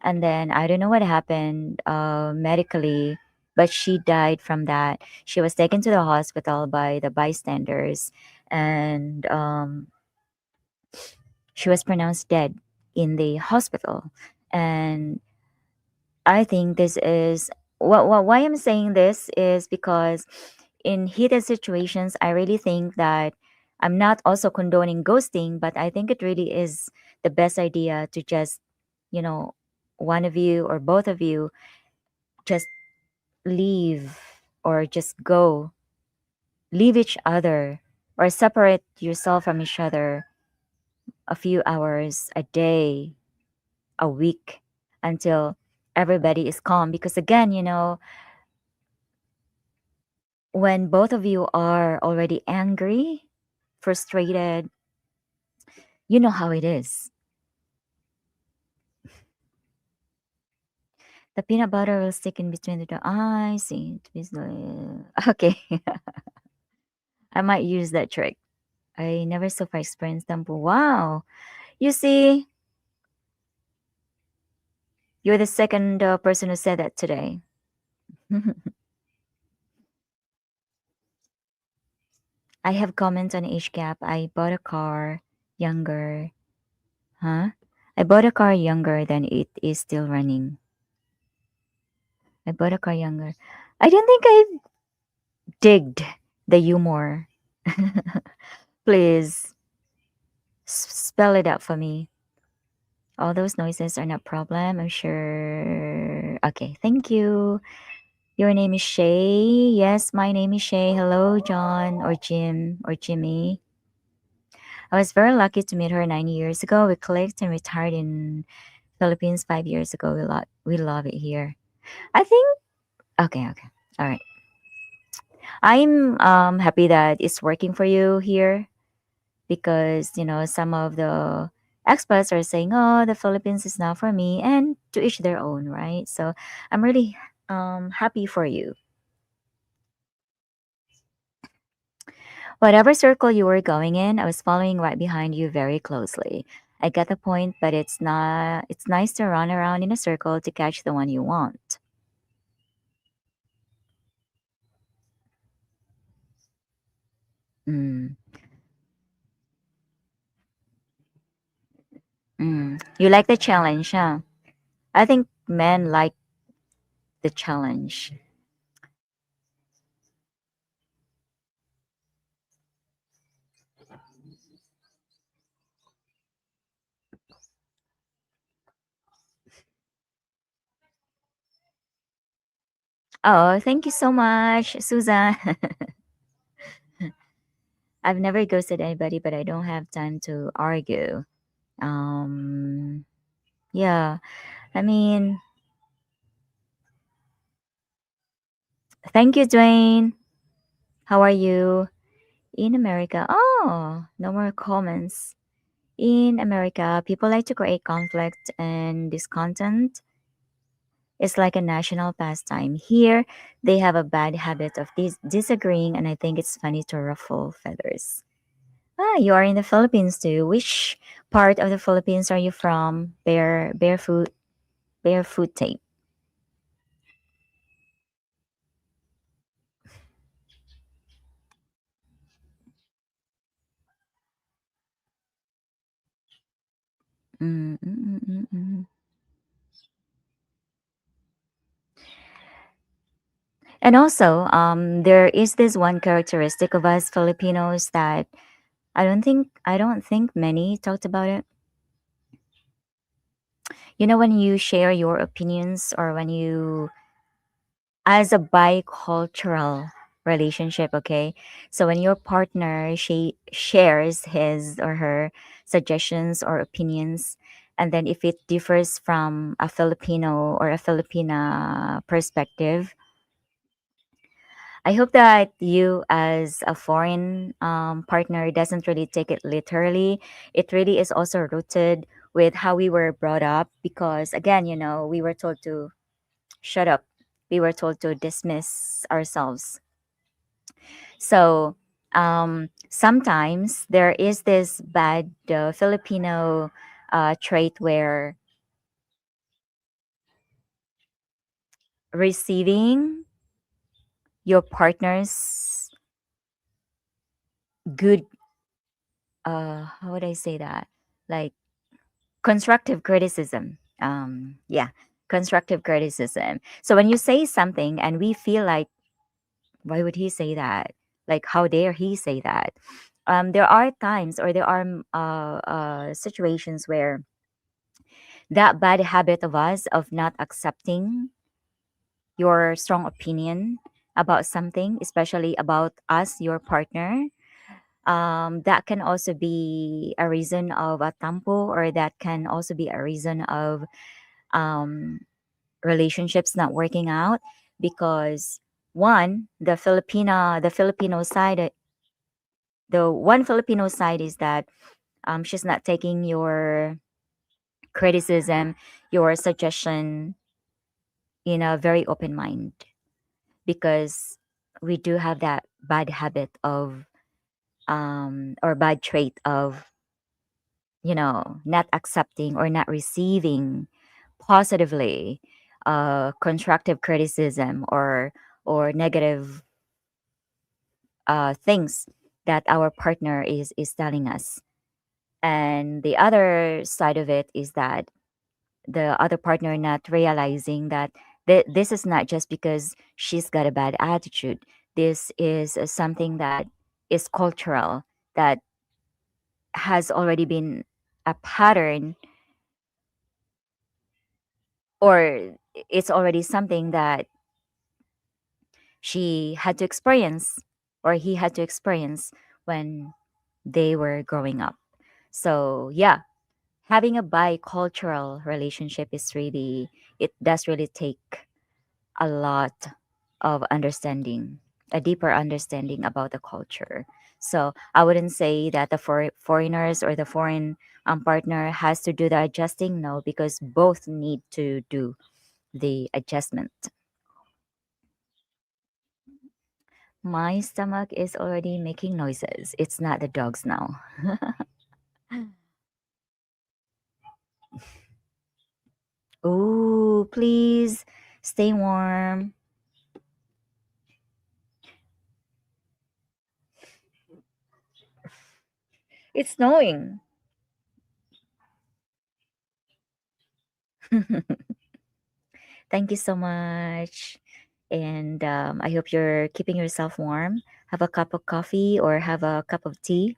and then I don't know what happened medically, but she died from that. She was taken to the hospital by the bystanders, and she was pronounced dead in the hospital. And I think this is why I'm saying this is because in heated situations, I really think that I'm not also condoning ghosting, but I think it really is the best idea to just, you know, one of you or both of you just leave or just go, leave each other or separate yourself from each other a few hours a day, a week until everybody is calm. Because again, when both of you are already angry, frustrated, you know how it is. The peanut butter will stick in between the two. I see. Okay, I might use that trick. I never so far experienced them, but wow. You see, you're the second person who said that today. I have comments on age gap. I bought a car younger. Huh? I bought a car younger than it is still running. I bought a car younger. I don't think I digged the humor. Please spell it out for me. All those noises are not problem. I'm sure. Okay, thank you. Your name is Shay. Yes, my name is Shay. Hello, John or Jim or Jimmy. I was very lucky to meet her 9 years ago. We clicked and retired in Philippines 5 years ago. We love it here. I think okay. All right. I'm happy that it's working for you here because some of the experts are saying, "Oh, the Philippines is not for me," and to each their own, right? So I'm really happy for you. Whatever circle you were going in, I was following right behind you very closely. I get the point, but it's not. It's nice to run around in a circle to catch the one you want. Mm, You like the challenge, huh? I think men like the challenge. Oh, thank you so much, Susan. I've never ghosted anybody, but I don't have time to argue. Um, yeah, I mean, thank you, Dwayne. How are you? In America, oh, no more comments. In America, people like to create conflict and discontent. It's like a national pastime. Here, they have a bad habit of disagreeing, and I think it's funny to ruffle feathers. Ah, you are in the Philippines too. Which part of the Philippines are you from? Barefoot tape. Mm, mm, mm, mm, mm. And also, there is this one characteristic of us Filipinos that I don't think many talked about it. When you share your opinions or when you as a bicultural relationship, okay? So when your partner shares his or her suggestions or opinions, and then if it differs from a Filipino or a Filipina perspective, I hope that you, as a foreign partner, doesn't really take it literally. It really is also rooted with how we were brought up because, again, we were told to shut up. We were told to dismiss ourselves. So sometimes there is this bad Filipino trait where receiving your partner's good, how would I say that? Like constructive criticism. Yeah, constructive criticism. So when you say something and we feel like, why would he say that? Like, how dare he say that? There are times, or there are situations where that bad habit of us of not accepting your strong opinion about something, especially about us, your partner, that can also be a reason of a tampo, or that can also be a reason of um, relationships not working out. Because one, the Filipino side, the one Filipino side is that she's not taking your criticism, your suggestion in a very open mind, because we do have that bad habit of or bad trait of, not accepting or not receiving positively constructive criticism, or negative things that our partner is telling us. And the other side of it is that the other partner not realizing that this is not just because she's got a bad attitude. This is something that is cultural, that has already been a pattern, or it's already something that she had to experience, or he had to experience when they were growing up. So yeah, having a bicultural relationship is really, it does really take a lot of understanding, a deeper understanding about the culture. So I wouldn't say that the foreigners or the foreign partner has to do the adjusting. No, because both need to do the adjustment. My stomach is already making noises. It's not the dogs now. Oh, please stay warm. It's snowing. Thank you so much. And I hope you're keeping yourself warm. Have a cup of coffee or have a cup of tea.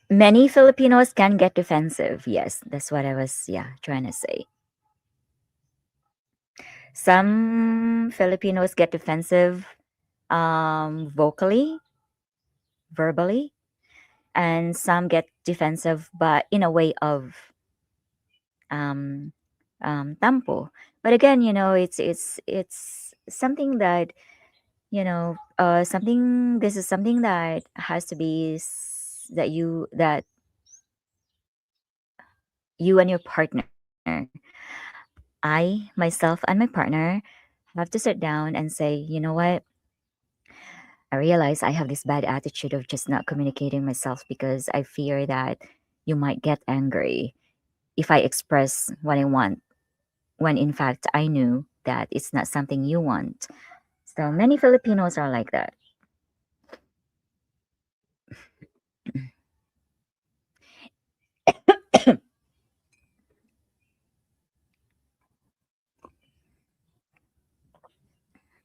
Many Filipinos can get defensive. Yes, that's what I was, yeah, trying to say. Some Filipinos get defensive vocally, verbally, and some get defensive but in a way of um, tampo. But again, it's something that, something, this is something that has to be that you and your partner, I myself and my partner, have to sit down and say, you know what, I realize I have this bad attitude of just not communicating myself because I fear that you might get angry if I express what I want, when in fact I knew that it's not something you want. So many Filipinos are like that.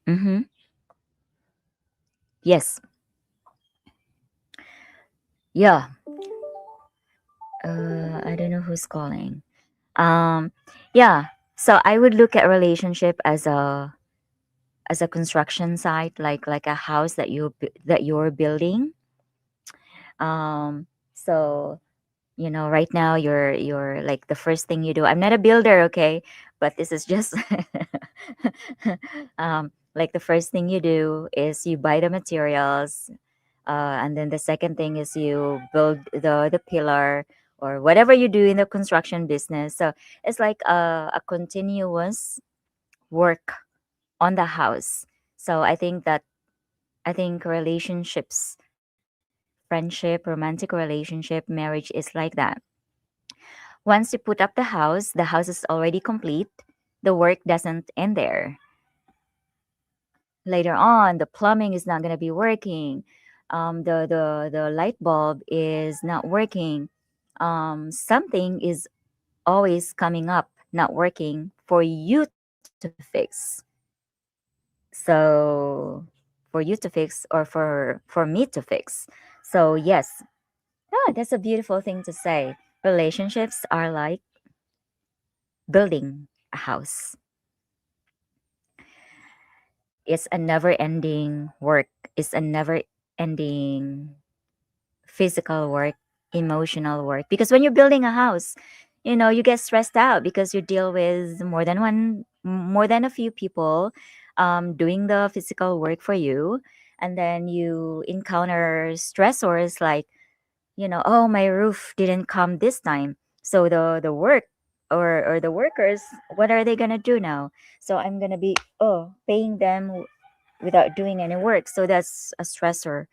Mm-hmm. Yes. Yeah. I don't know who's calling. Um, yeah. So I would look at relationship as a construction site, like a house that that you're building. So right now you're like, the first thing you do. I'm not a builder, okay, but this is just like, the first thing you do is you buy the materials, and then the second thing is you build the pillar, or whatever you do in the construction business. So it's like a continuous work on the house. So I think relationships, friendship, romantic relationship, marriage is like that. Once you put up the house is already complete. The work doesn't end there. Later on, the plumbing is not going to be working. the light bulb is not working. Something is always coming up, not working for you to fix. So for you to fix, or for me to fix. So yes, yeah, that's a beautiful thing to say. Relationships are like building a house. It's a never ending work. It's a never ending physical work, emotional work. Because when you're building a house, you get stressed out because you deal with more than a few people doing the physical work for you. And then you encounter stressors like, oh, my roof didn't come this time. So the work, or the workers, what are they gonna do now? So I'm gonna be paying them without doing any work. So that's a stressor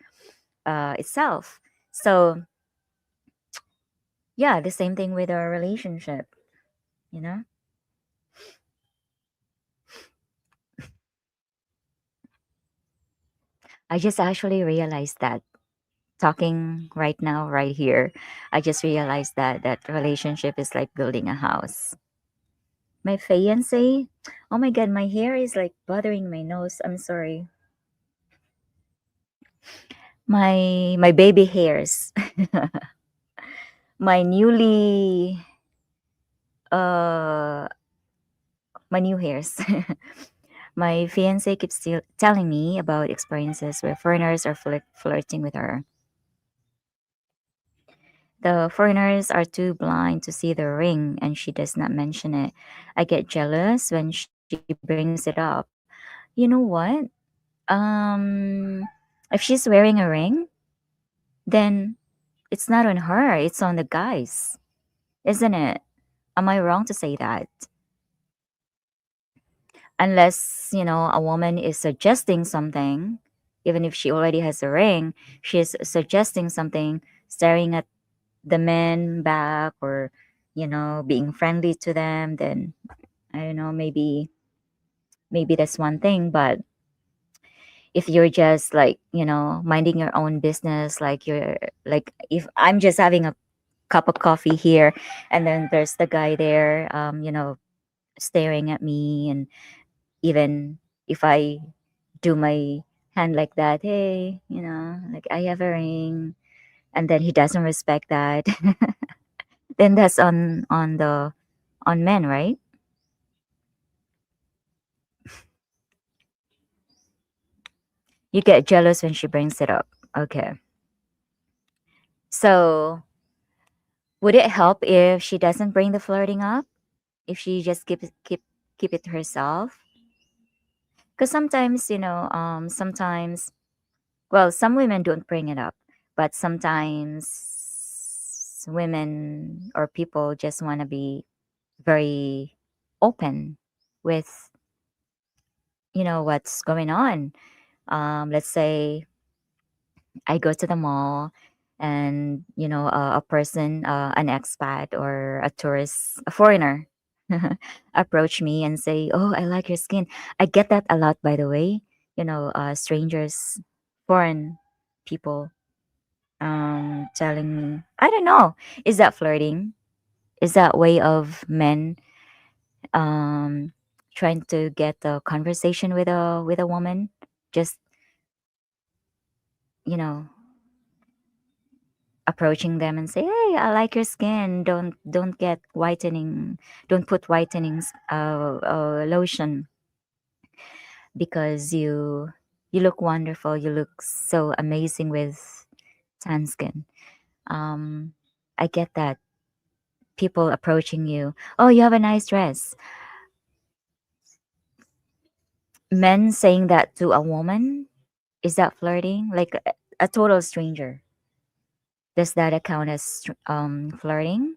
itself. So yeah, the same thing with our relationship, you know? I just actually realized that talking right now, right here, I just realized that relationship is like building a house. My fiance, oh my god, my hair is like bothering my nose. I'm sorry. My baby hairs. my newly uh my new hairs. My fiance keeps telling me about experiences where foreigners are flirting with her. The foreigners are too blind to see the ring, and she does not mention it. I get jealous when she brings it up. You know what? Um, if she's wearing a ring, then it's not on her, it's on the guys, isn't it? Am I wrong to say that? Unless, a woman is suggesting something, even if she already has a ring, she's suggesting something, staring at the men back, or being friendly to them, then I don't know, maybe that's one thing. But if you're just like, minding your own business, like you're like, if I'm just having a cup of coffee here, and then there's the guy there, staring at me, and even if I do my hand like that, hey, like I have a ring, and then he doesn't respect that, then that's on men, right? You get jealous when she brings it up. Okay. So, would it help if she doesn't bring the flirting up? If she just keep it to herself? Because sometimes, well, some women don't bring it up, but sometimes women or people just want to be very open with, what's going on. Let's say I go to the mall, and a person, an expat or a tourist, a foreigner, approach me and say, "Oh, I like your skin." I get that a lot, by the way. Strangers, foreign people, telling me, I don't know, is that flirting? Is that way of men um, trying to get a conversation with a woman? Just you know approaching them and say, "Hey, I like your skin. Don't get whitening. Don't put whitenings lotion, because you look wonderful. You look so amazing with tan skin." Um, I get that, people approaching you. Oh, you have a nice dress. Men saying that to a woman, is that flirting? Like a total stranger. Does that account as flirting?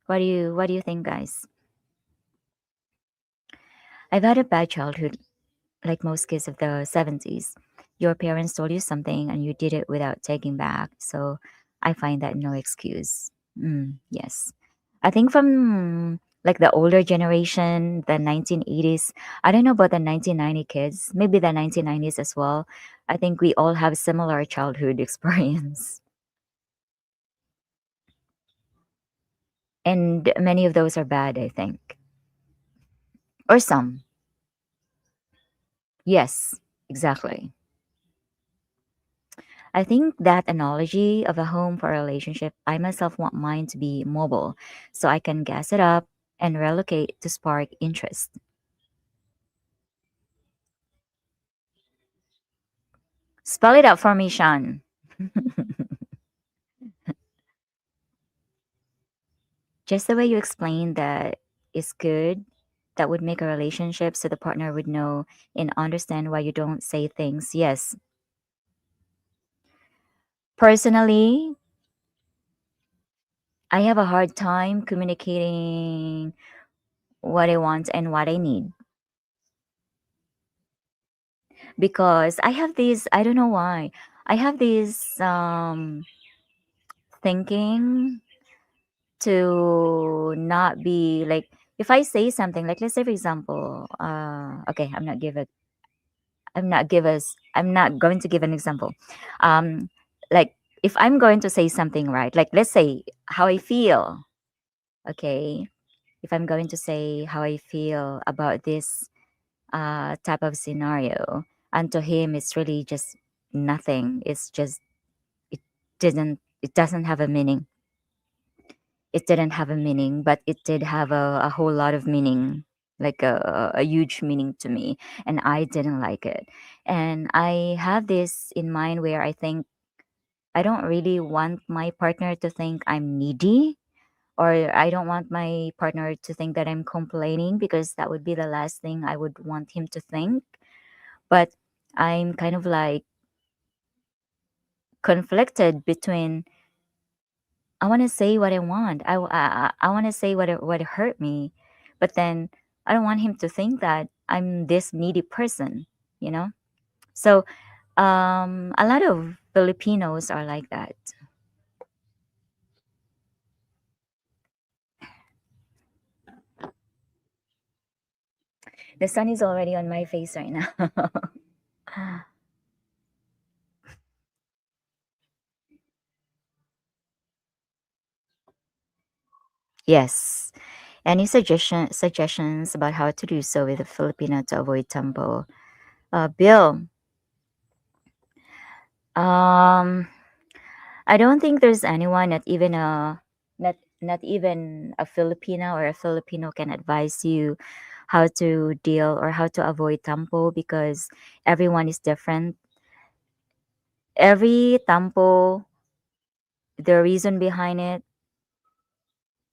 What do you think, guys? I've had a bad childhood, like most kids of the 70s. Your parents told you something and you did it without taking back. So I find that no excuse. Yes. I think from like the older generation, the 1980s, I don't know about the 1990 kids, maybe the 1990s as well. I think we all have similar childhood experience, and many of those are bad, I think, or some. Yes, exactly. I think that analogy of a home for a relationship, I myself want mine to be mobile so I can gas it up and relocate to spark interest. Spell it out for me, Sean. Just the way you explained that is good. That would make a relationship so the partner would know and understand why you don't say things. Yes. Personally, I have a hard time communicating what I want and what I need because I have these, I don't know why. I have this thinking to not be like if I say something like let's say for example, okay, I'm not going to give an example. Um, like if I'm going to say something right, like let's say how I feel, okay, if I'm going to say how I feel about this type of scenario, and to him it's really just nothing. It's just it it doesn't have a meaning. It didn't have a meaning, but it did have a whole lot of meaning, like a huge meaning to me, and I didn't like it. And I have this in mind where I think I don't really want my partner to think I'm needy, or I don't want my partner to think that I'm complaining because that would be the last thing I would want him to think. But I'm kind of like conflicted between I want to say what I want. I want to say what hurt me, but then I don't want him to think that I'm this needy person, you know? So a lot of Filipinos are like that. The sun is already on my face right now. Yes. Any suggestions about how to do so with a Filipino to avoid tumble? Bill, um, I don't think there's anyone, not even a Filipino or a Filipino can advise you how to deal or how to avoid tampo because everyone is different. Every tampo, the reason behind it,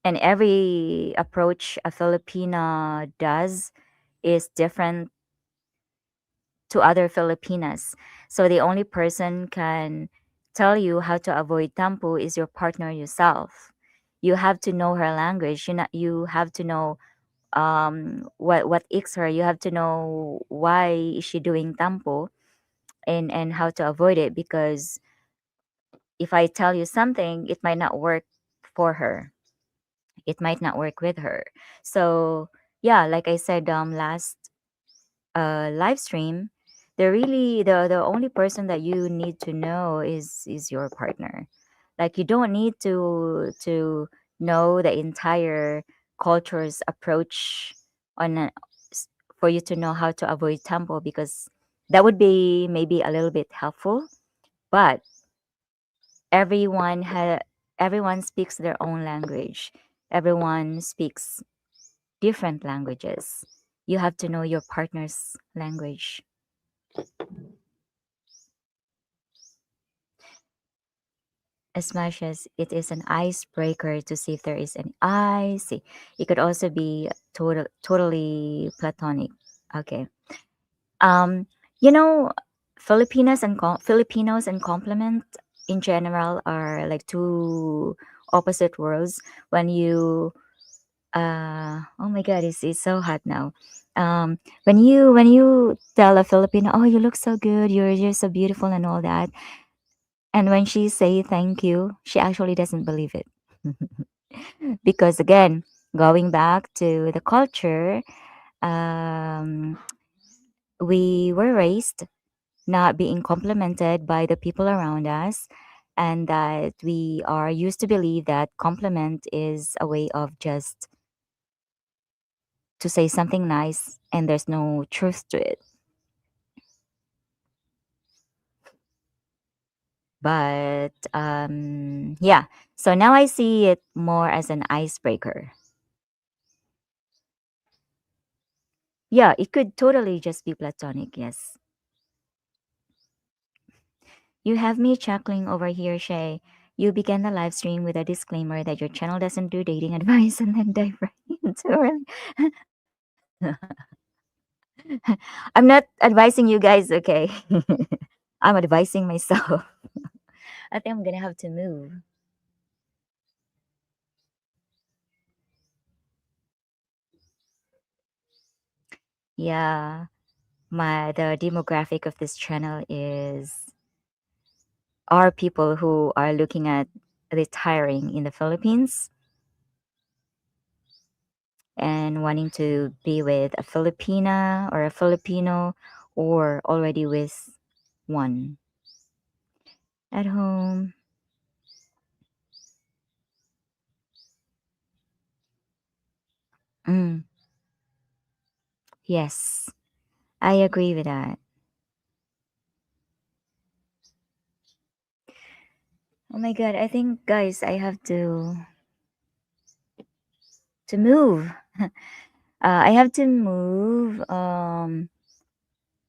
and every approach a Filipina does is different to other Filipinas. So the only person can tell you how to avoid tampo is your partner yourself. You have to know her language. You have to know what icks her. You have to know why is she doing tampo and how to avoid it because if I tell you something, it might not work for her. It might not work with her. So yeah, like I said last live stream, the only person that you need to know is your partner. Like you don't need to know the entire culture's approach on for you to know how to avoid tempo because that would be maybe a little bit helpful. But everyone everyone speaks their own language. Everyone speaks different languages. You have to know your partner's language. As much as it is an icebreaker to see if there is any I see. It could also be totally platonic. Okay. Um, you know, Filipinos and compliment in general are like two opposite worlds. When you oh my god, it's so hot now. When you tell a Filipino, oh you look so good, you're so beautiful and all that, and when she say thank you, she actually doesn't believe it. Because again, going back to the culture, um, we were raised. not being complimented by the people around us, and that we are used to believe that compliment is a way of just to say something nice and there's no truth to it. But yeah, so now I see it more as an icebreaker. Yeah, it could totally just be platonic, yes. You have me chuckling over here, Shay. You began the live stream with a disclaimer that your channel doesn't do dating advice and then dive right into it. I'm not advising you guys, okay? I'm advising myself. I think I'm gonna have to move. Yeah, the demographic of this channel is are people who are looking at retiring in the Philippines and wanting to be with a Filipina or a Filipino or already with one at home. Mm, yes, I agree with that. Oh my god, I think guys, I have to move. I have to move.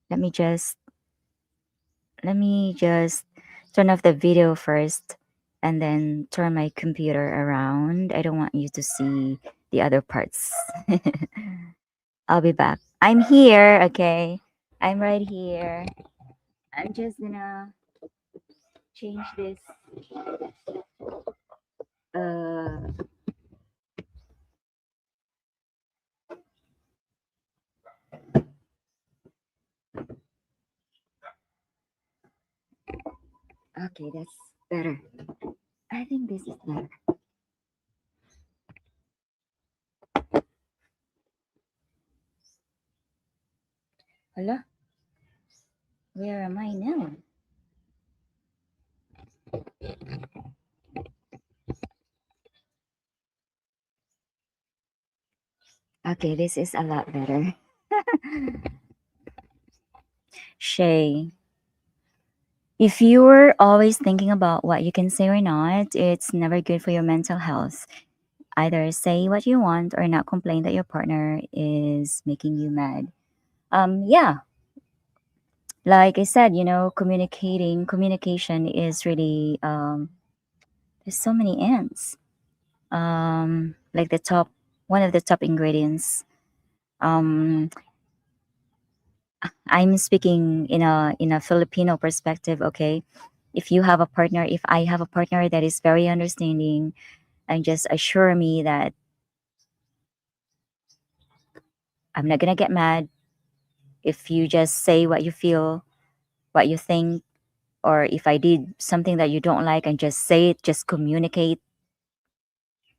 Let me just let me just turn off the video first and then turn my computer around. I don't want you to see the other parts. I'll be back. I'm here, okay? I'm right here. I'm just gonna change this. Uh, okay, that's better. I think this is better. Hello? Where am I now? Okay, this is a lot better. Shay, if you're always thinking about what you can say or not, it's never good for your mental health. Either say what you want or not complain that your partner is making you mad. Yeah, like I said, communication is really there's so many ends. Like one of the top ingredients. Um, I'm speaking in a Filipino perspective. Okay, if I have a partner that is very understanding and just assure me that I'm not gonna get mad if you just say what you feel, what you think, or if I did something that you don't like and just say it, just communicate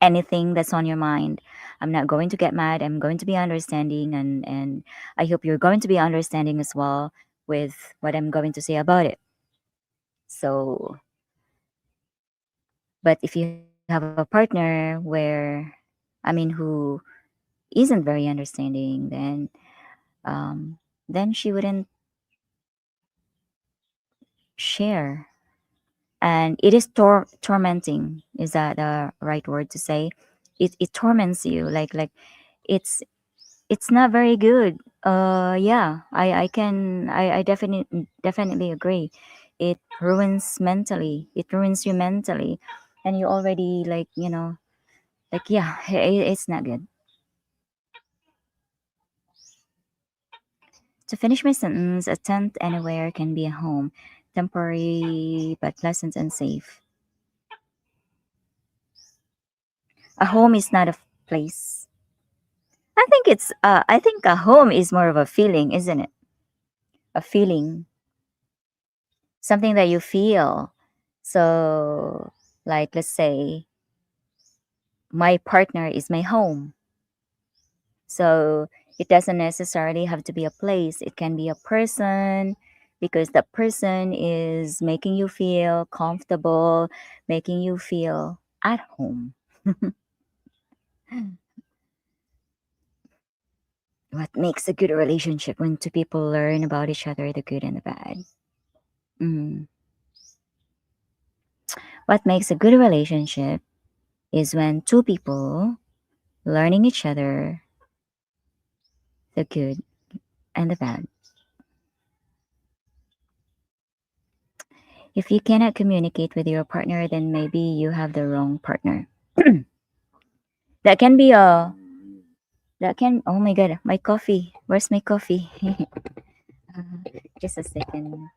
anything that's on your mind. I'm not going to get mad. I'm going to be understanding, and I hope you're going to be understanding as well with what I'm going to say about it. So, but if you have a partner who isn't very understanding, then she wouldn't share, and it is tormenting. Is that the right word to say? It torments you, like it's it's not very good. Yeah, I definitely agree. It ruins mentally. It ruins you mentally, and you already like yeah, it's not good. To finish my sentence, a tent anywhere can be a home, temporary but pleasant and safe. A home is not a place. I think a home is more of a feeling, isn't it? A feeling, something that you feel. So, like, let's say my partner is my home. So, it doesn't necessarily have to be a place, it can be a person, because that person is making you feel comfortable, making you feel at home. What makes a good relationship when two people learn about each other, the good and the bad? Mm. What makes a good relationship is when two people learning each other, the good and the bad. If you cannot communicate with your partner, then maybe you have the wrong partner. that can be a that can oh my god, my coffee. Where's my coffee? Just a second.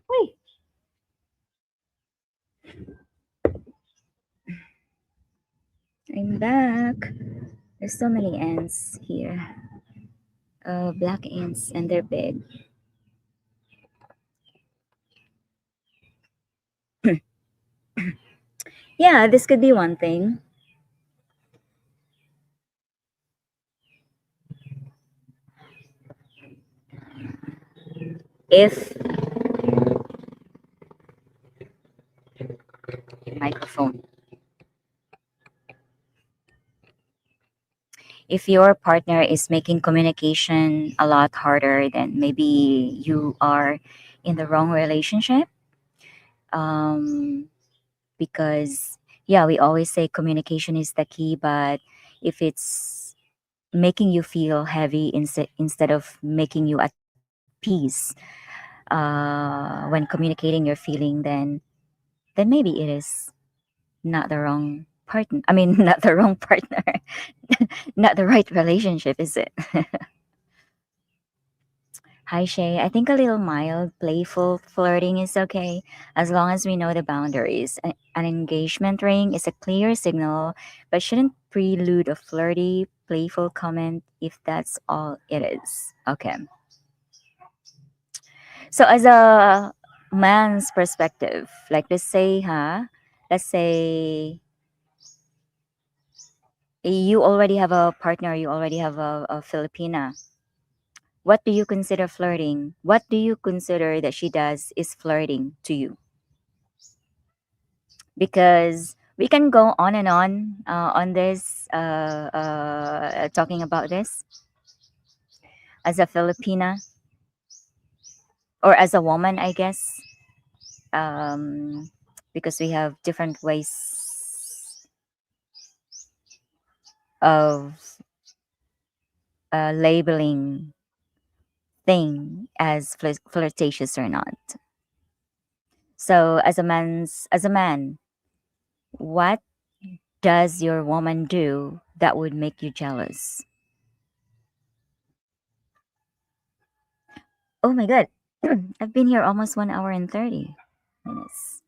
Wait, I'm back. There's so many ants here. Black ants, and they're big. Yeah, this could be one thing. If microphone, if your partner is making communication a lot harder, then maybe you are in the wrong relationship. Um, because yeah, we always say communication is the key, but if it's making you feel heavy instead of making you at peace when communicating your feeling, then maybe it is not the wrong partner. I mean, not the wrong partner, not the right relationship, is it? Hi, Shay. I think a little mild, playful flirting is okay as long as we know the boundaries. An engagement ring is a clear signal, but shouldn't prelude a flirty, playful comment if that's all it is. Okay. So, as a man's perspective, like let's say you already have a partner, you already have a Filipina. What do you consider flirting? What do you consider that she does is flirting to you? Because we can go on this talking about this as a Filipina or as a woman, I guess, um, because we have different ways of labeling thing as flirtatious or not. So as a man, what does your woman do that would make you jealous? Oh my god. I've been here almost 1 hour and 30 minutes.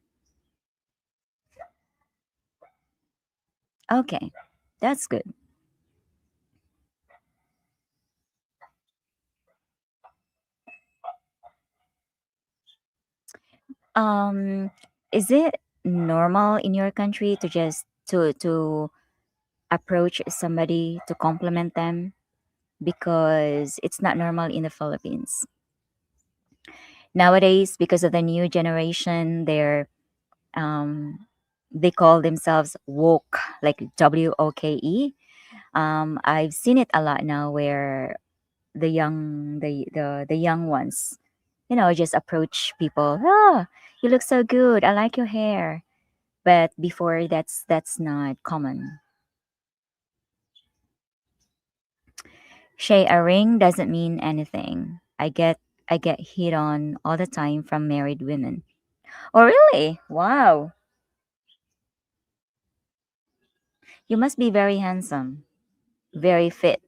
Okay. That's good. Um is it normal in your country to just to approach somebody to compliment them, because it's not normal in the Philippines? Nowadays, because of the new generation, um they call themselves woke, like WOKE. I've seen it a lot now where the young ones, just approach people. Oh, you look so good. I like your hair. But before, that's not common. Shay, a ring doesn't mean anything. I get hit on all the time from married women. Oh really? Wow. You must be very handsome, very fit,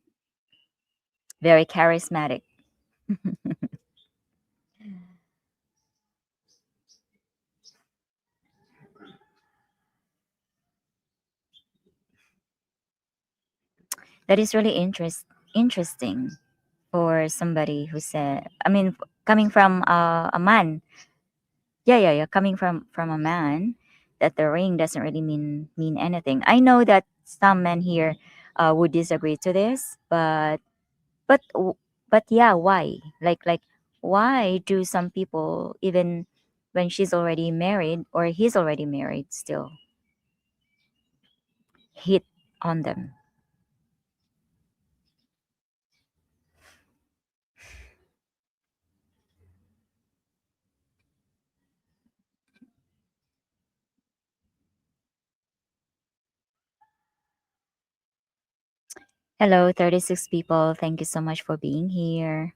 very charismatic. That is really interesting for somebody who said, I mean, coming from a man. Yeah, yeah, yeah. Coming from a man, that the ring doesn't really mean anything. I know that some men here would disagree to this, but w- but yeah, why? Like why do some people, even when she's already married or he's already married, still hit on them? Hello, 36 people. Thank you so much for being here.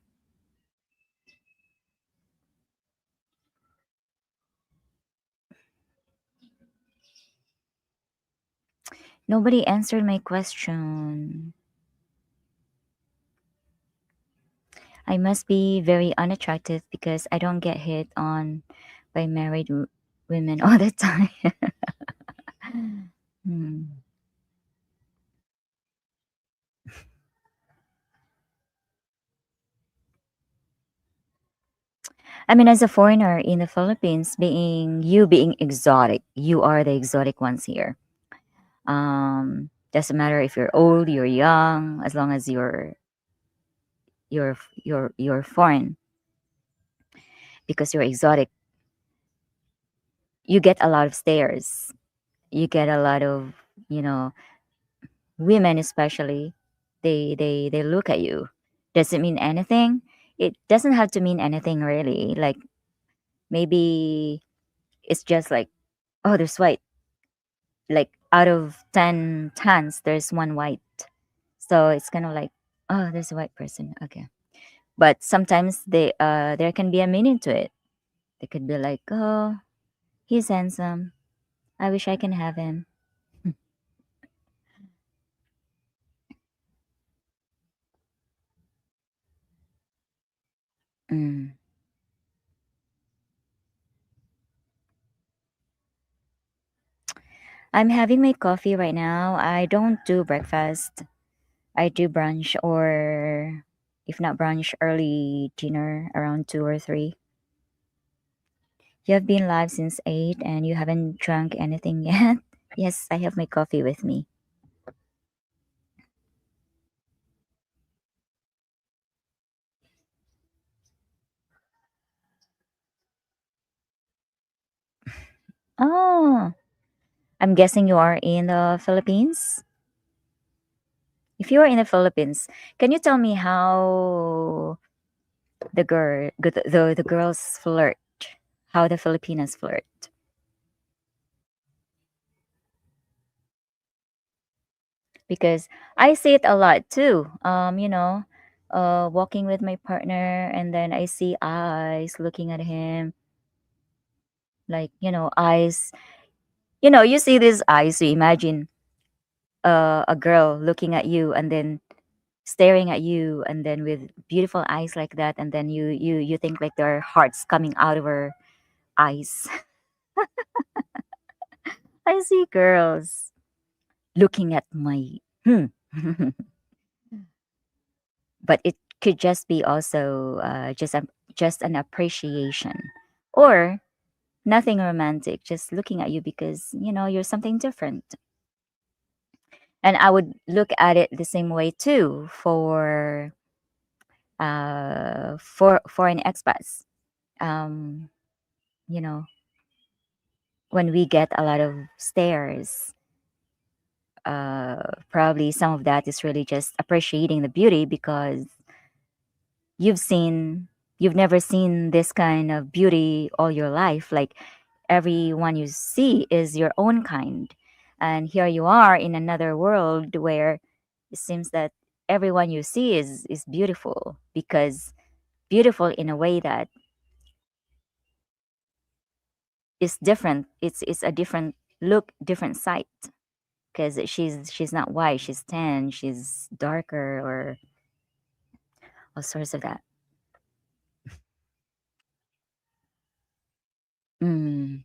Nobody answered my question. I must be very unattractive because I don't get hit on by married women all the time. Hmm. I mean, as a foreigner in the Philippines, being exotic, you are the exotic ones here. Doesn't matter if you're old, you're young, as long as you're foreign, because you're exotic, you get a lot of stares. You get a lot of, you know, women especially. They look at you. Does it mean anything? It doesn't have to mean anything really. Like maybe it's just like, oh, there's white. Like out of 10 tans, there's one white. So it's kind of like, oh, there's a white person. Okay. But sometimes there can be a meaning to it. They could be like, oh, he's handsome. I wish I can have him. Mm. I'm having my coffee right now. I don't do breakfast. I do brunch, or if not brunch, early dinner around 2 or 3. You have been live since 8 and you haven't drunk anything yet? Yes, I have my coffee with me. Oh, I'm guessing you are in the Philippines. If you are in the Philippines, can you tell me how the girls flirt? How the Filipinas flirt? Because I see it a lot too. Walking with my partner, and then I see eyes looking at him, like eyes. You see these eyes. You imagine a girl looking at you, and then staring at you, and then with beautiful eyes like that, and then you think like there are hearts coming out of her eyes. I see girls looking at my but it could just be also just an appreciation, or nothing romantic, just looking at you because you're something different. And I would look at it the same way too for foreign expats. um you know when we get a lot of stares, probably some of that is really just appreciating the beauty, because you've seen you've never seen this kind of beauty all your life. Like everyone you see is your own kind, and here you are in another world where it seems that everyone you see is beautiful, because beautiful in a way that is different. It's a different look, different sight, because she's not white, she's tan, she's darker, or all sorts of that. mm.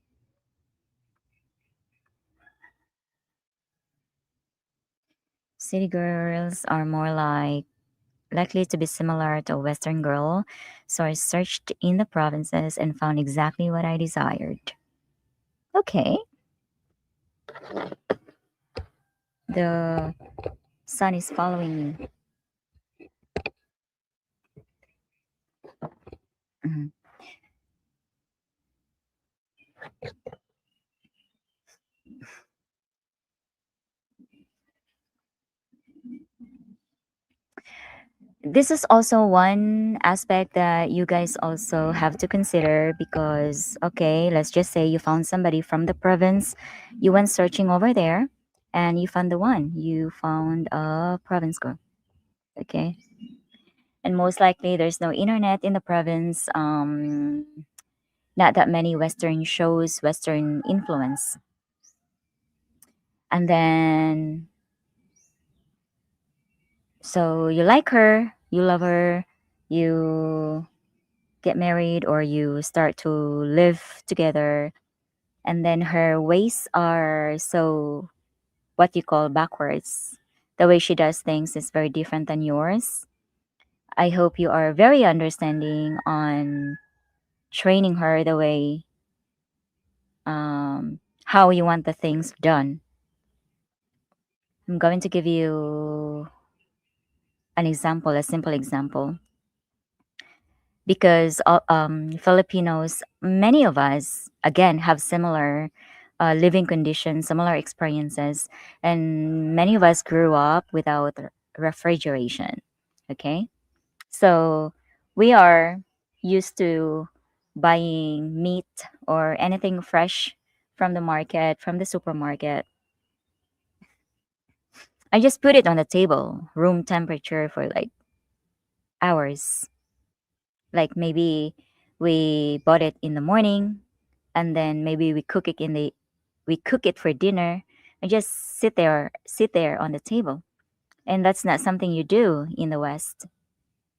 City girls are more likely to be similar to a Western girl, so I searched in the provinces and found exactly what I desired. Okay. The sun is following me. Mhm. This is also one aspect that you guys also have to consider because, okay, let's just say you found somebody from the province, you went searching over there, and you found the one. You found a province girl, okay? And most likely there's no internet in the province, not that many Western shows, Western influence. And then, so you like her, you love her, you get married or you start to live together, and then her ways are so what you call backwards. The way she does things is very different than yours. I hope you are very understanding on training her the way, how you want the things done. I'm going to give you an example, a simple example, because Filipinos, many of us, again, have similar living conditions, similar experiences, and many of us grew up without refrigeration. Okay, so we are used to buying meat or anything fresh from the market, from the supermarket. I just put it on the table, room temperature for like hours. Like maybe we bought it in the morning and then maybe we cook it for dinner and just sit there on the table. And that's not something you do in the West.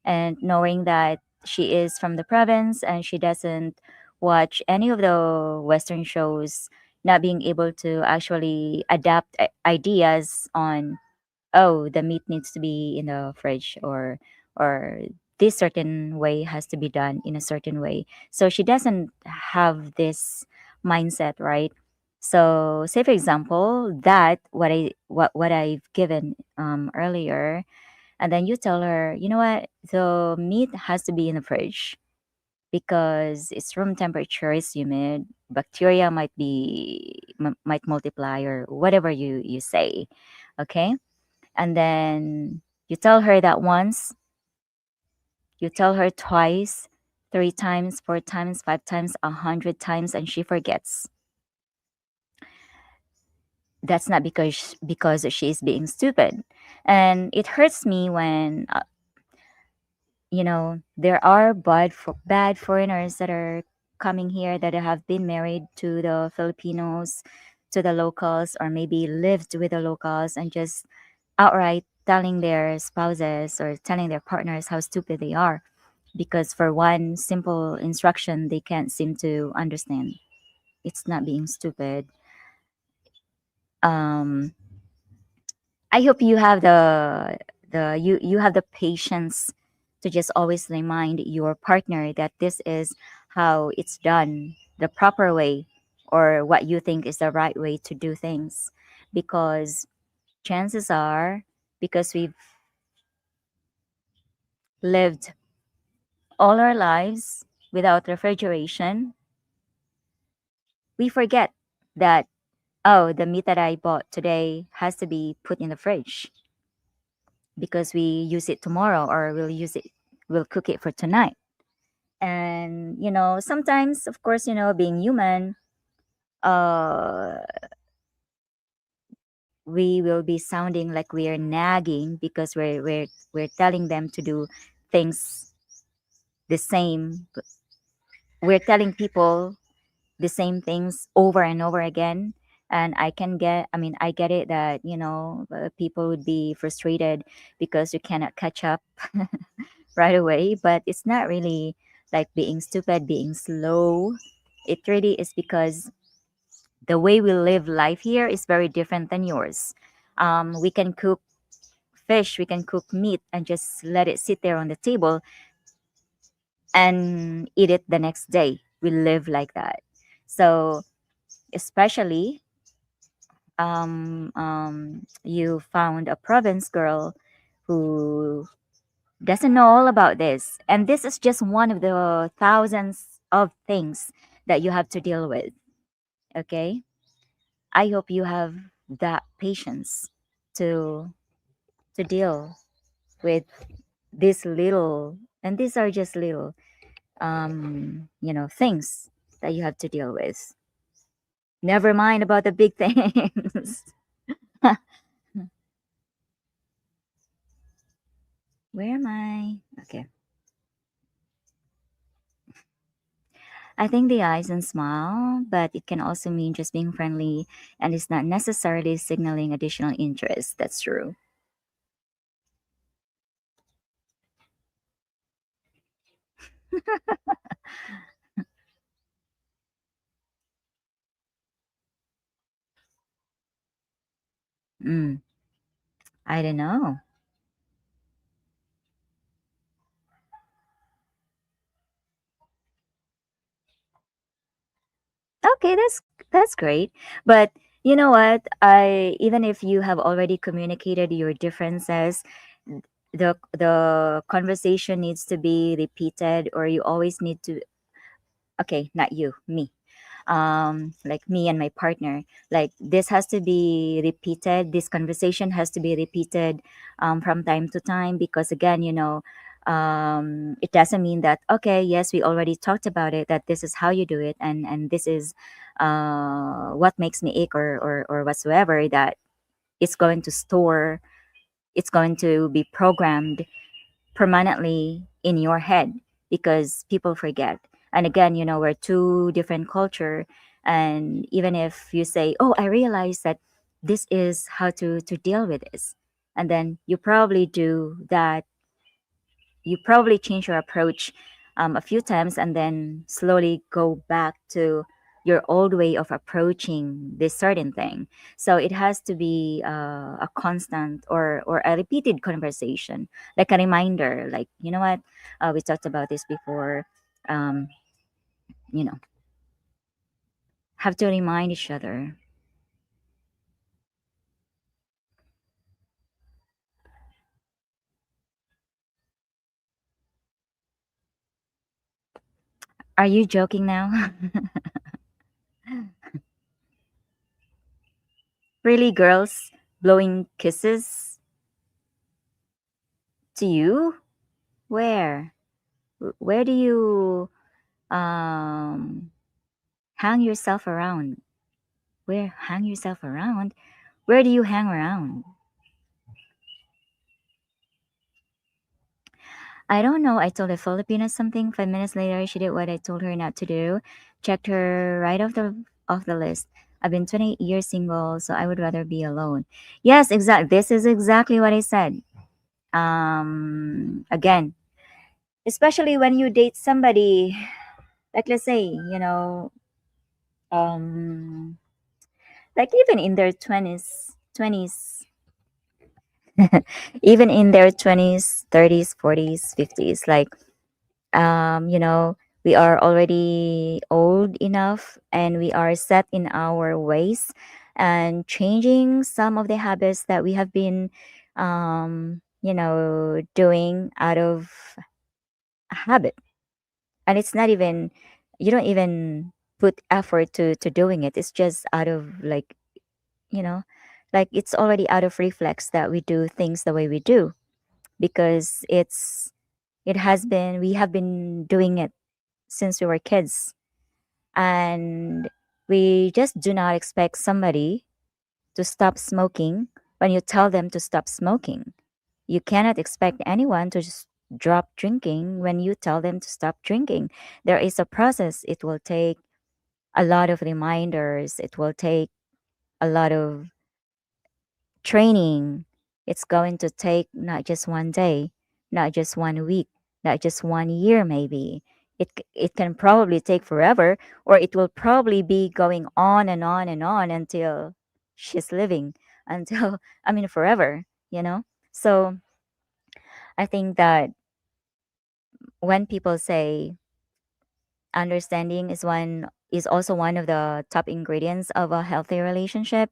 And knowing that she is from the province and she doesn't watch any of the Western shows, not being able to actually adapt ideas on, oh, the meat needs to be in the fridge, or this certain way has to be done in a certain way, so she doesn't have this mindset, right? So say for example that what I've given earlier, and then you tell her, you know what, the meat has to be in the fridge because it's room temperature, it's humid, bacteria might multiply or whatever you say. Okay, and then you tell her that once, you tell her twice, three times, four times, five times, 100 times, and she forgets. That's not because she is being stupid, and it hurts me when there are bad foreigners that are coming here that have been married to the Filipinos, to the locals, or maybe lived with the locals and just outright telling their spouses or telling their partners how stupid they are because for one simple instruction they can't seem to understand. It's not being stupid. um I hope you have you have the patience to just always remind your partner that this is how it's done, the proper way, or what you think is the right way to do things, because chances are, because we've lived all our lives without refrigeration, we forget that, oh, the meat that I bought today has to be put in the fridge because we use it tomorrow, or we'll cook it for tonight. And sometimes, of course, being human, uh we will be sounding like we're nagging because we're telling them to do things the same. We're telling people the same things over and over again, and I get it that people would be frustrated because you cannot catch up right away, but it's not really like being stupid, being slow. It really is because the way we live life here is very different than yours. We can cook fish, we can cook meat and just let it sit there on the table and eat it the next day. We live like that. So especially you found a province girl who doesn't know all about this, and this is just one of the thousands of things that you have to deal with. Okay, I hope you have that patience to deal with this little, and these are just little things that you have to deal with. Never mind about the big things. Where am I? Okay. I think the eyes and smile, but it can also mean just being friendly and it's not necessarily signaling additional interest. That's true. Mm, I don't know. Okay, that's great. But you know what? I even if you have already communicated your differences, the conversation needs to be repeated, or you always need to. Okay, not you, me. Like me and my partner, like this has to be repeated, this conversation has to be repeated from time to time, because again, it doesn't mean that, okay, yes, we already talked about it, that this is how you do it, and this is what makes me ache, or whatsoever, that it's going to store, it's going to be programmed permanently in your head, because people forget. And again, we're two different culture, and even if you say, oh, I realize that this is how to deal with this, and then you probably do that, you probably change your approach a few times, and then slowly go back to your old way of approaching this certain thing. So it has to be a constant, or a repeated conversation, like a reminder, like, you know what, we talked about this before. um, you know have to remind each other. Are you joking now? Really, girls blowing kisses to you? Where? Where do you um hang yourself around? Where hang yourself around? Where do you hang around? I don't know. I told a Filipina something. 5 minutes later, she did what I told her not to do. Checked her right off the list. I've been 28 years single, so I would rather be alone. Yes, exactly. This is exactly what I said. Again, especially when you date somebody, like, let's say, um, like even in their twenties, even in their 20s, 30s, 40s, 50s, like, you know, we are already old enough and we are set in our ways, and changing some of the habits that we have been, doing out of habit. And it's not even, you don't even put effort to doing it. It's just out of, like, you know, like it's already out of reflex that we do things the way we do, because it has been, we have been doing it since we were kids. And we just do not expect somebody to stop smoking when you tell them to stop smoking. You cannot expect anyone to just drop drinking when you tell them to stop drinking. There is a process. It will take a lot of reminders, it will take a lot of training. It's going to take not just one day, not just 1 week, not just 1 year, maybe. It can probably take forever, or it will probably be going on and on and on until she's living, until, I mean, forever, you know? So I think that when people say understanding is also one of the top ingredients of a healthy relationship,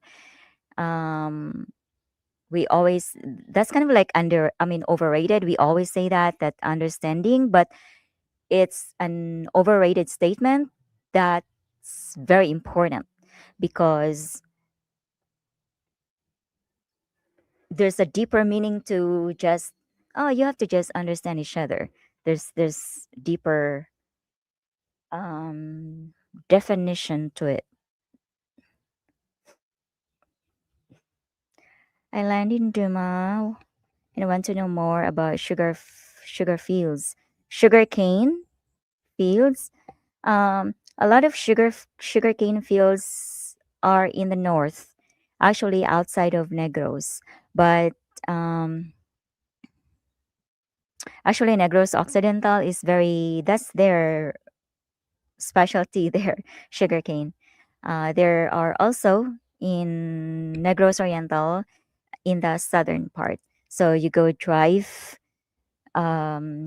Um, we always that's kind of like overrated. We always say that understanding, but it's an overrated statement that's very important because there's a deeper meaning to just you have to just understand each other. There's deeper definition to it. I landed in Duma and I want to know more about sugar fields, sugar cane fields. A lot of sugarcane fields are in the north, actually outside of Negros, but um, actually Negros Occidental is very that's their specialty there, sugarcane. There are also in Negros Oriental in the southern part. So you go drive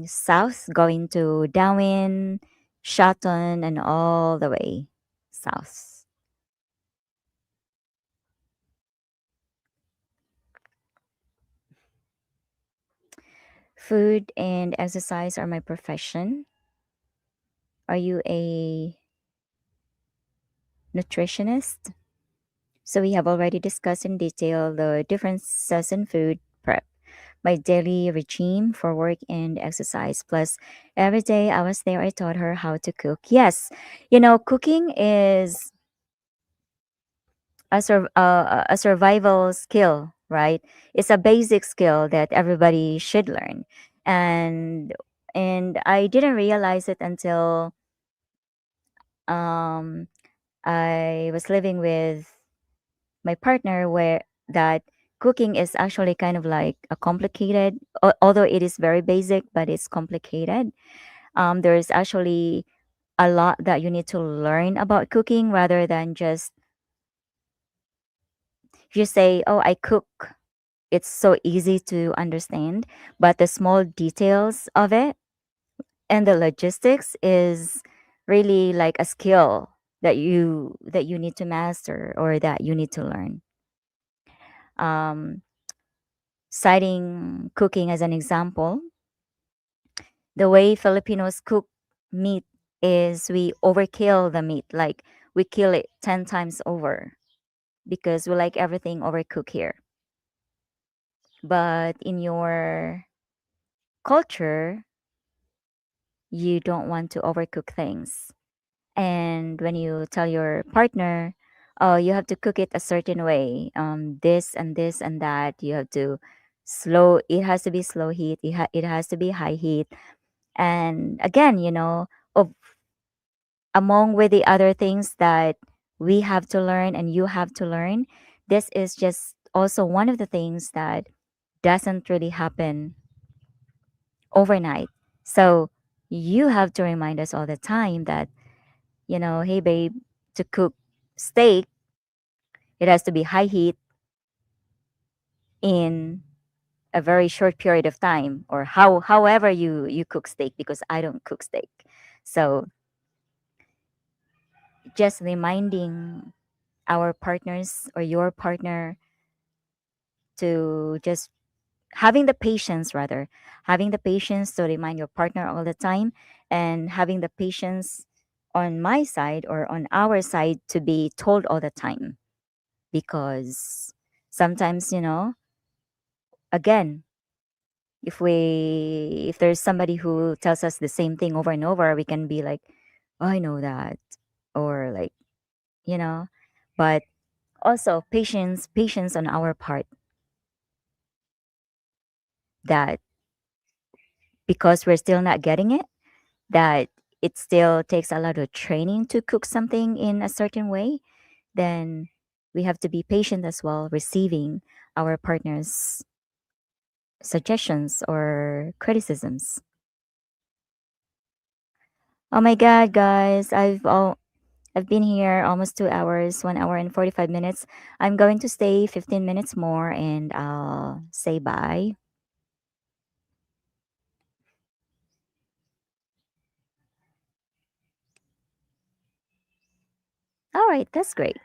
south, going to Darwin, Shotton, and all the way south. Food and exercise are my profession. Are you a nutritionist? So we have already discussed in detail the differences in food prep, my daily regime for work and exercise. Plus, every day I was there, I taught her how to cook. Yes, cooking is a survival skill, right? It's a basic skill that everybody should learn, and I didn't realize it until um, I was living with my partner, where that cooking is actually kind of like a complicated, although it is very basic, but it's complicated. There's actually a lot that you need to learn about cooking rather than just if you say, "Oh, I cook." It's so easy to understand, but the small details of it and the logistics is really like a skill that you need to master or that you need to learn. Um, Citing cooking as an example, the way Filipinos cook meat is we overkill the meat, like we kill it 10 times over because we like everything overcooked here. But in your culture, you don't want to overcook things. And when you tell your partner, oh, you have to cook it a certain way, this and this and that, you have to it has to be slow heat, it has to be high heat. And again, of, among with the other things that we have to learn and you have to learn, this is just also one of the things that doesn't really happen overnight. So you have to remind us all the time that, hey babe, to cook steak, it has to be high heat in a very short period of time, or however you cook steak, because I don't cook steak. So just reminding our partners or your partner to just having the patience, rather having the patience to remind your partner all the time, and having the patience on my side or on our side to be told all the time, because sometimes, again, if there's somebody who tells us the same thing over and over, we can be like, oh, I know that, or like, you know but also patience on our part, that because we're still not getting it, that it still takes a lot of training to cook something in a certain way, then we have to be patient as well, receiving our partner's suggestions or criticisms. Oh my god, guys, I've been here almost 2 hours, 1 hour and 45 minutes. I'm going to stay 15 minutes more and I'll say bye. All right, that's great.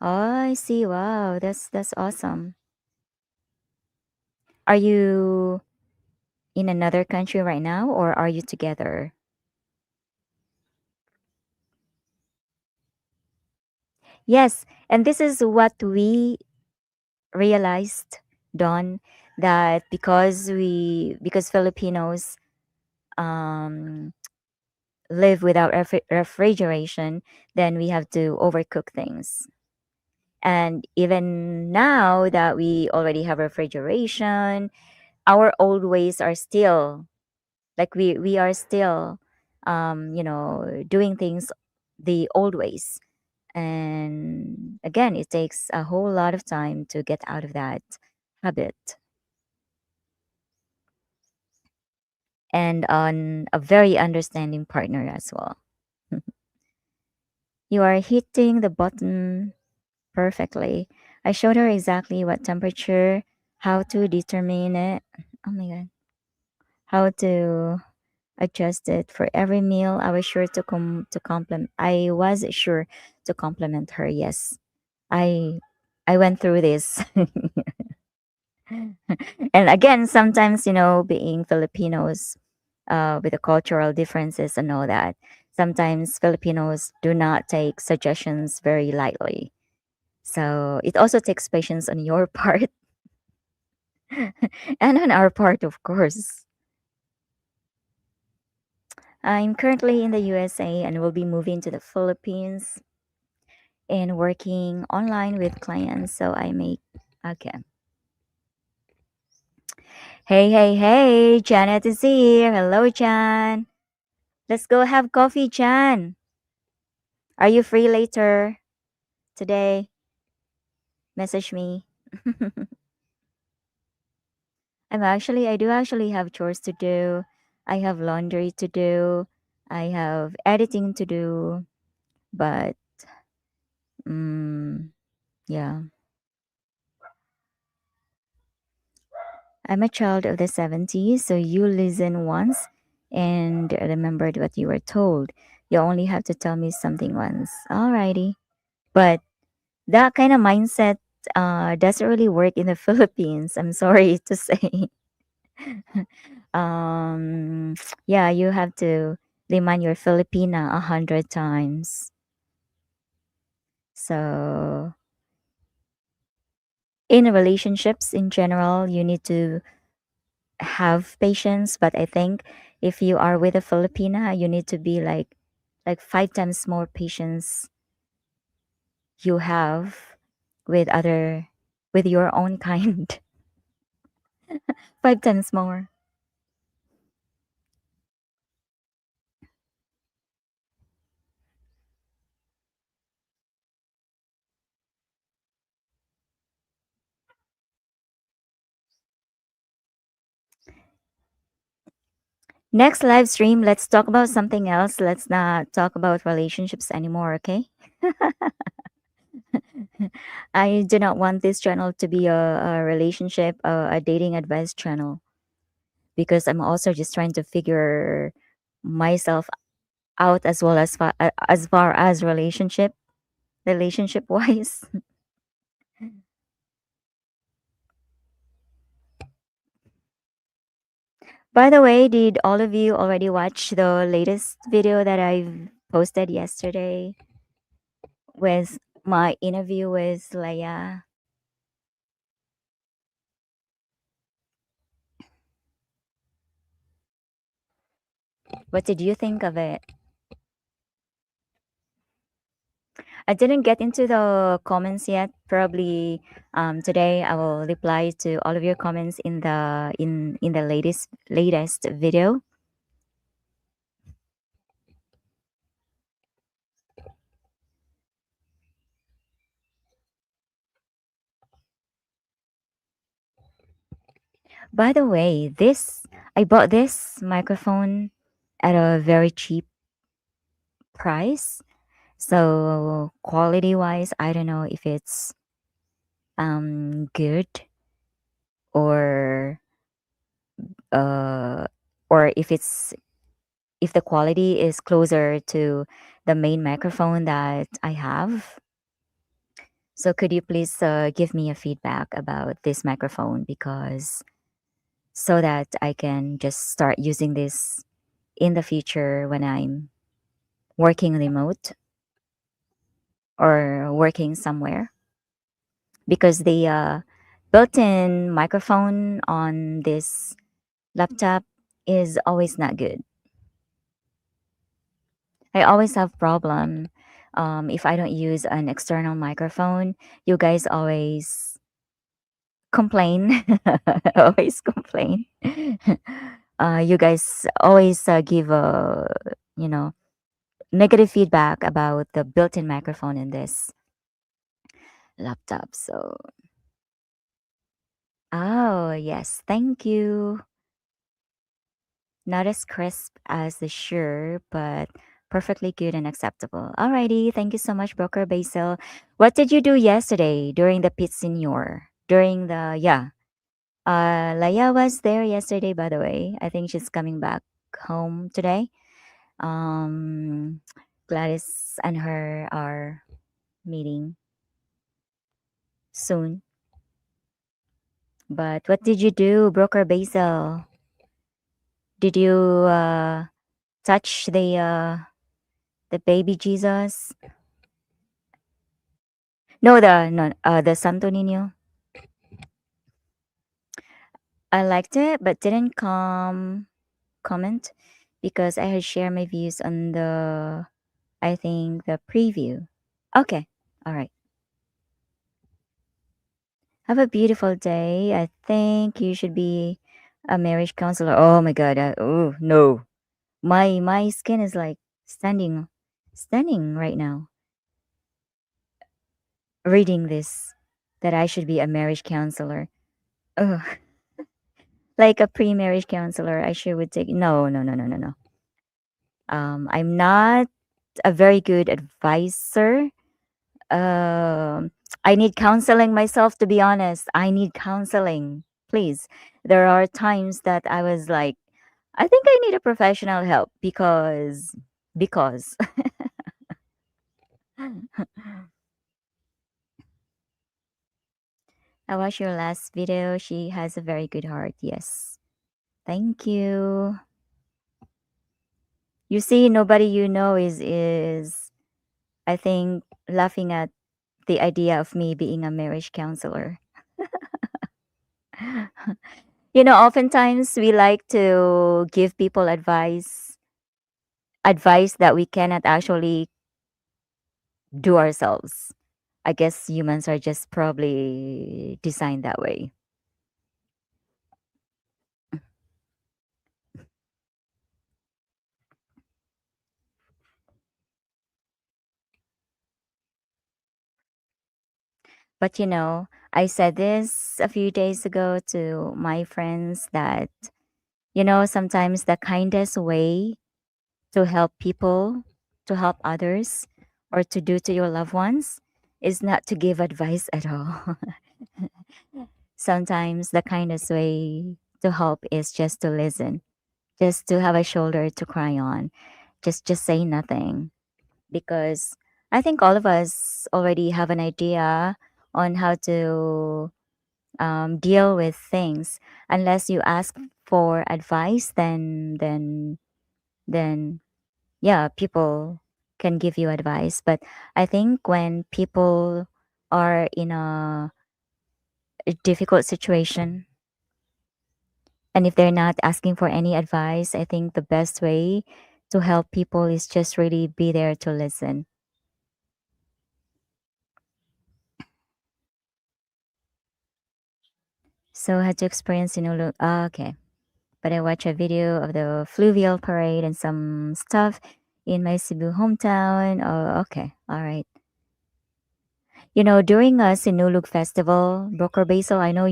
Oh, I see. Wow, that's awesome. Are you in another country right now, or are you together? Yes, and this is what we realized, Don, that because Filipinos um, live without refrigeration, then we have to overcook things. And even now that we already have refrigeration, our old ways are still like we are still doing things the old ways. And again, it takes a whole lot of time to get out of that habit, and on a very understanding partner as well. You are hitting the button perfectly. I showed her exactly what temperature, how to determine it. Oh my god. How to adjust it for every meal. I was sure to compliment her. Yes. I went through this. And again, sometimes, being Filipinos, with the cultural differences and all that, sometimes Filipinos do not take suggestions very lightly. So it also takes patience on your part and on our part, of course. I'm currently in the USA and will be moving to the Philippines and working online with clients. So I make, okay. Hey, hey, hey, Janet is here. Hello, Jan. Let's go have coffee, Jan. Are you free later today? Message me. I do actually have chores to do. I have laundry to do. I have editing to do. But, mm, yeah, I'm a child of the 70s, so you listen once and remembered what you were told. You only have to tell me something once. Alrighty. But that kind of mindset doesn't really work in the Philippines. I'm sorry to say. um, yeah, you have to remind your Filipina 100 times. So, in relationships in general, you need to have patience. But I think if you are with a Filipina, you need to be like 5 times more patience you have with other with your own kind. 5 times more. Next live stream, let's talk about something else. Let's not talk about relationships anymore, okay? I do not want this channel to be a relationship, a dating advice channel, because I'm also just trying to figure myself out as well as far as relationship wise. By the way, did all of you already watch the latest video that I've posted yesterday with my interview with Leia? What did you think of it? I didn't get into the comments yet. Probably today I will reply to all of your comments in the latest video. By the way, this I bought this microphone at a very cheap price. So quality wise, I don't know if it's good or uh or if the quality is closer to the main microphone that I have. So could you please give me a feedback about this microphone, because so that I can just start using this in the future when I'm working remote or working somewhere, because the built-in microphone on this laptop is always not good. I always have problem if I don't use an external microphone. You guys always complain, always complain. You guys always give a, you know, negative feedback about the built-in microphone in this laptop. So, oh yes, thank you. Not as crisp as the Shure, but perfectly good and acceptable. Alrighty, thank you so much, Broker Basil. What did you do yesterday during the Pit Senior? During the, yeah, Laya was there yesterday, by the way. I think she's coming back home today. Um, Gladys and her are meeting soon. But what did you do, Broker Basil? Did you touch the baby Jesus? No, the Santo Niño. I liked it, but didn't comment because I had shared my views on the, I think, the preview. Okay, all right. Have a beautiful day. I think you should be a marriage counselor. Oh my God. Oh no, my skin is like standing right now. Reading this, that I should be a marriage counselor. Oh, like a pre-marriage counselor. I sure would take. No. I'm not a very good advisor. Um, I need counseling myself, to be honest. I need counseling. Please. There are times that I was like, I think I need a professional help because I watched your last video. She has a very good heart. Yes. Thank you. You see, nobody you know is I think laughing at the idea of me being a marriage counselor. Oftentimes we like to give people advice that we cannot actually do ourselves. I guess humans are just probably designed that way. But I said this a few days ago to my friends that, sometimes the kindest way to help people, to help others, or to do to your loved ones is not to give advice at all. Sometimes the kindest way to help is just to listen, just to have a shoulder to cry on, just say nothing, because I think all of us already have an idea on how to deal with things. Unless you ask for advice, then yeah, people can give you advice. But I think when people are in a difficult situation, and if they're not asking for any advice, I think the best way to help people is just really be there to listen. So I had to experience, okay. But I watched a video of the fluvial parade and some stuff in my Cebu hometown. Oh, okay. All right. During a Sinulog festival, Broker Basil, I know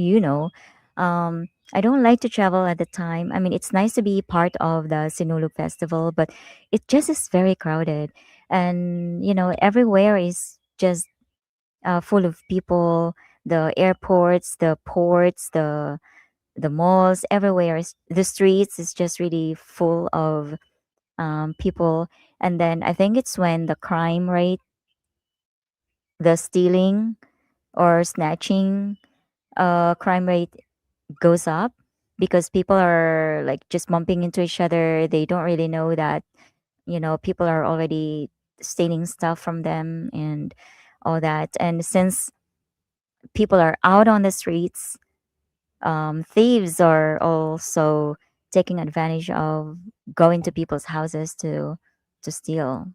I don't like to travel at the time. I mean, it's nice to be part of the Sinulog festival, but it just is very crowded. And, everywhere is just full of people. The airports, the ports, the malls, everywhere. The streets is just really full of people. And then I think it's when the crime rate, the stealing, or snatching crime rate goes up because people are like just bumping into each other. They don't really know that, people are already stealing stuff from them and all that. And since people are out on the streets, thieves are also taking advantage of going to people's houses to steal.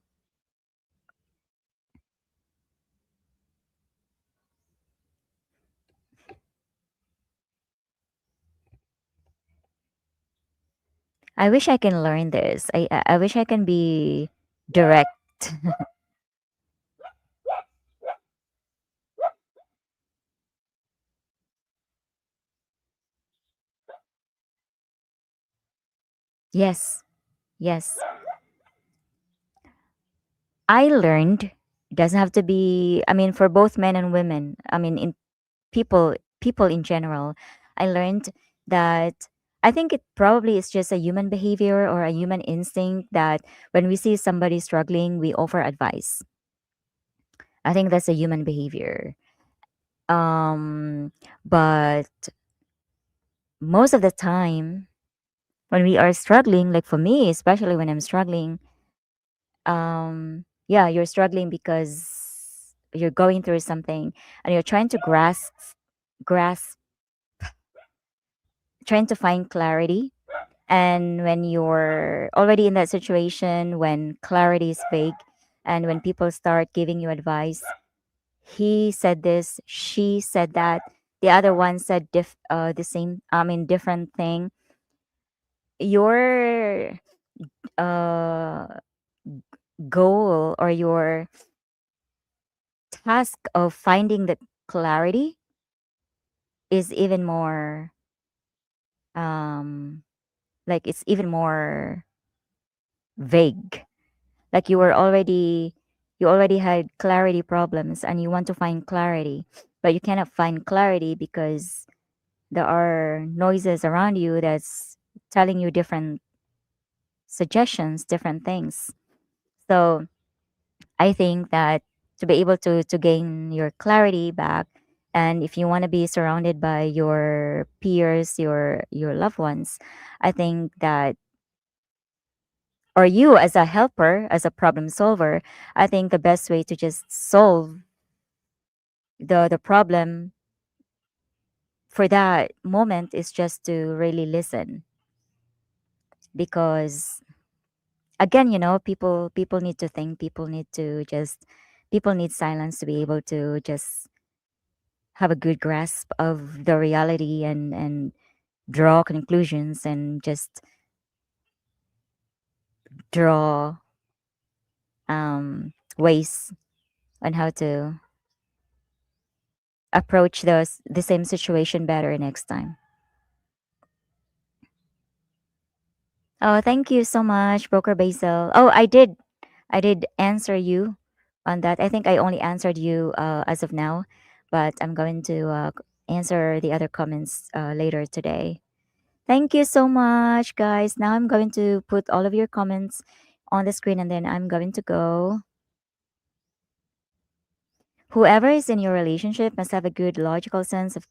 I wish I can learn this. I wish I can be direct. Yes, yes. I learned it doesn't have to be. I mean, for both men and women. I mean, in people in general, I learned that I think it probably is just a human behavior or a human instinct that when we see somebody struggling, we offer advice. I think that's a human behavior. Um, but most of the time, when we are struggling, like for me, especially when I'm struggling, yeah, you're struggling because you're going through something and you're trying to grasp, trying to find clarity. And when you're already in that situation, when clarity is vague, and when people start giving you advice, he said this, she said that, the other one said the same, I mean, different thing. Your uh, goal or your task of finding the clarity is even more, um, like it's even more vague. Like you already had clarity problems and you want to find clarity, but you cannot find clarity because there are noises around you that's telling you different suggestions, different things. So I think that to be able to gain your clarity back, and if you want to be surrounded by your peers, your loved ones, I think that, or you as a helper, as a problem solver, I think the best way to just solve the problem for that moment is just to really listen. Because again, people need to think, people need silence to be able to just have a good grasp of the reality and draw conclusions and just draw ways on how to approach the same situation better next time. Oh, thank you so much, Broker Basil. Oh, I did answer you on that. I think I only answered you as of now, but I'm going to answer the other comments later today. Thank you so much, guys. Now I'm going to put all of your comments on the screen and then I'm going to go. Whoever is in your relationship must have a good logical sense of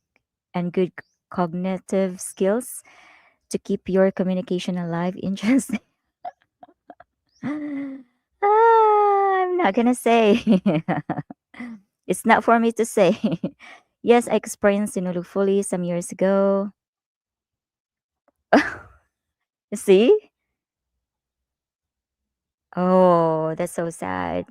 and good cognitive skills to keep your communication alive. Interesting. I'm not gonna say. It's not for me to say. Yes, I experienced Sinulu fully some years ago. See? Oh, that's so sad.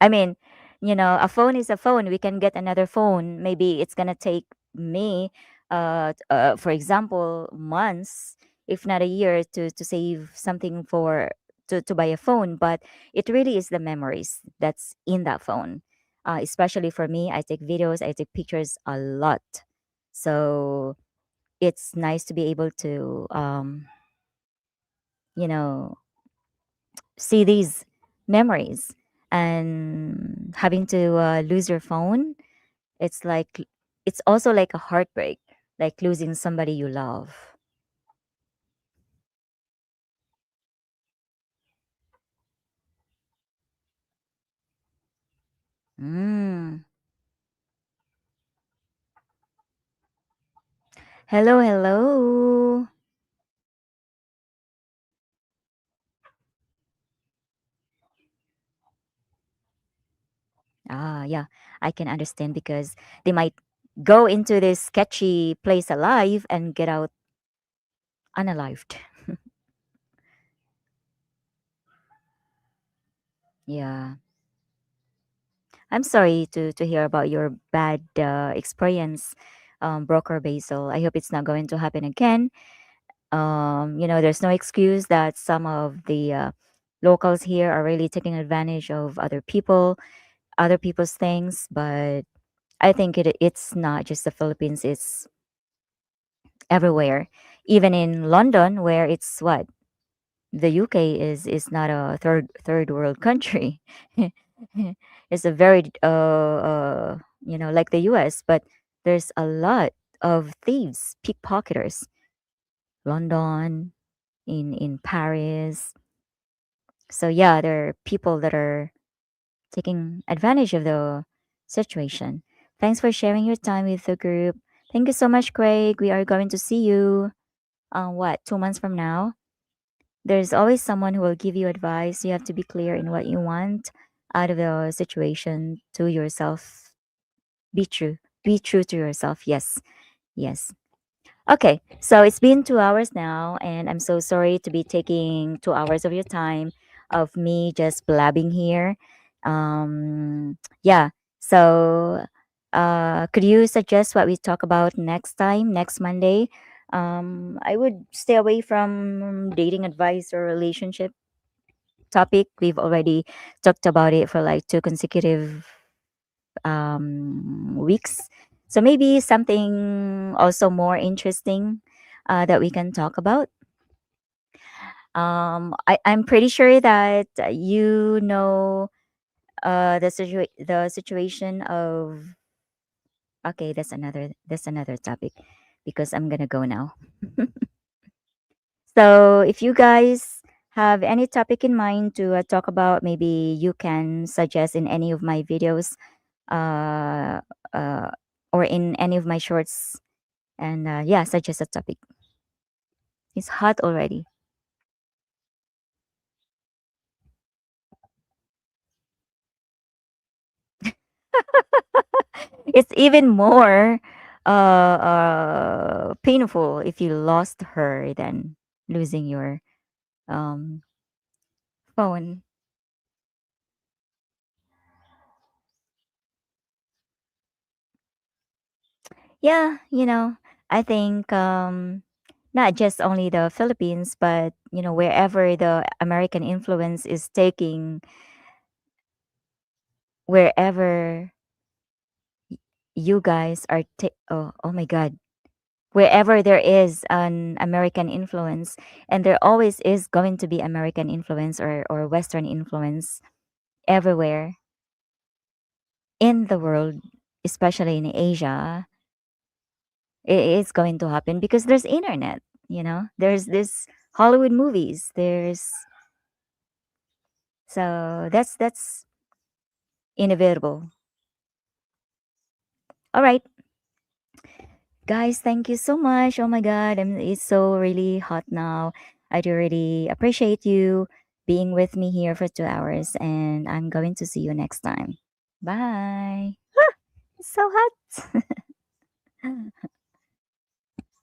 I mean, a phone is a phone. We can get another phone. Maybe it's gonna take me, for example, months, if not a year, to save something for to buy a phone. But it really is the memories that's in that phone. Especially for me, I take videos, I take pictures a lot, so it's nice to be able to, you know, see these memories and having to lose your phone. It's like it's also like a heartbreak, like losing somebody you love. Mm. Hello, hello. Ah, yeah, I can understand because they might go into this sketchy place alive and get out unalived. Yeah. I'm sorry to hear about your bad experience, broker Basil. I hope it's not going to happen again. There's no excuse that some of the locals here are really taking advantage of other people's things. But I think it's not just the Philippines; it's everywhere. Even in London, where it's what the UK is not a third world country. It's a very like the US, but there's a lot of thieves, pickpocketers. London, in Paris. So yeah, there are people that are taking advantage of the situation. Thanks for sharing your time with the group. Thank you so much, Craig. We are going to see you 2 months from now. There's always someone who will give you advice. You have to be clear in what you want out of the situation to yourself. Be true. Be true to yourself. Yes. Yes. Okay. So it's been 2 hours now, and I'm so sorry to be taking 2 hours of your time of me just blabbing here. Yeah. So could you suggest what we talk about next time, next Monday? I would stay away from dating advice or relationship topic. We've already talked about it for like two consecutive weeks. So maybe something also more interesting that we can talk about. I'm pretty sure that you know the situation of. Okay, that's another topic because I'm gonna go now. So if you guys have any topic in mind to talk about, maybe you can suggest in any of my videos uh, uh, or in any of my shorts. And yeah, suggest a topic. It's hot already. It's even more painful if you lost her than losing your um, phone. Yeah, I think not just only the Philippines, but wherever the American influence is taking, wherever you guys are. Oh my God, wherever there is an American influence, and there always is going to be American influence or Western influence everywhere in the world, especially in Asia, it's going to happen because there's internet. There's this Hollywood movies. There's so that's inevitable. All right, guys, thank you so much. Oh my God, it's so really hot now. I do really appreciate you being with me here for 2 hours, and I'm going to see you next time. Bye. It's so hot.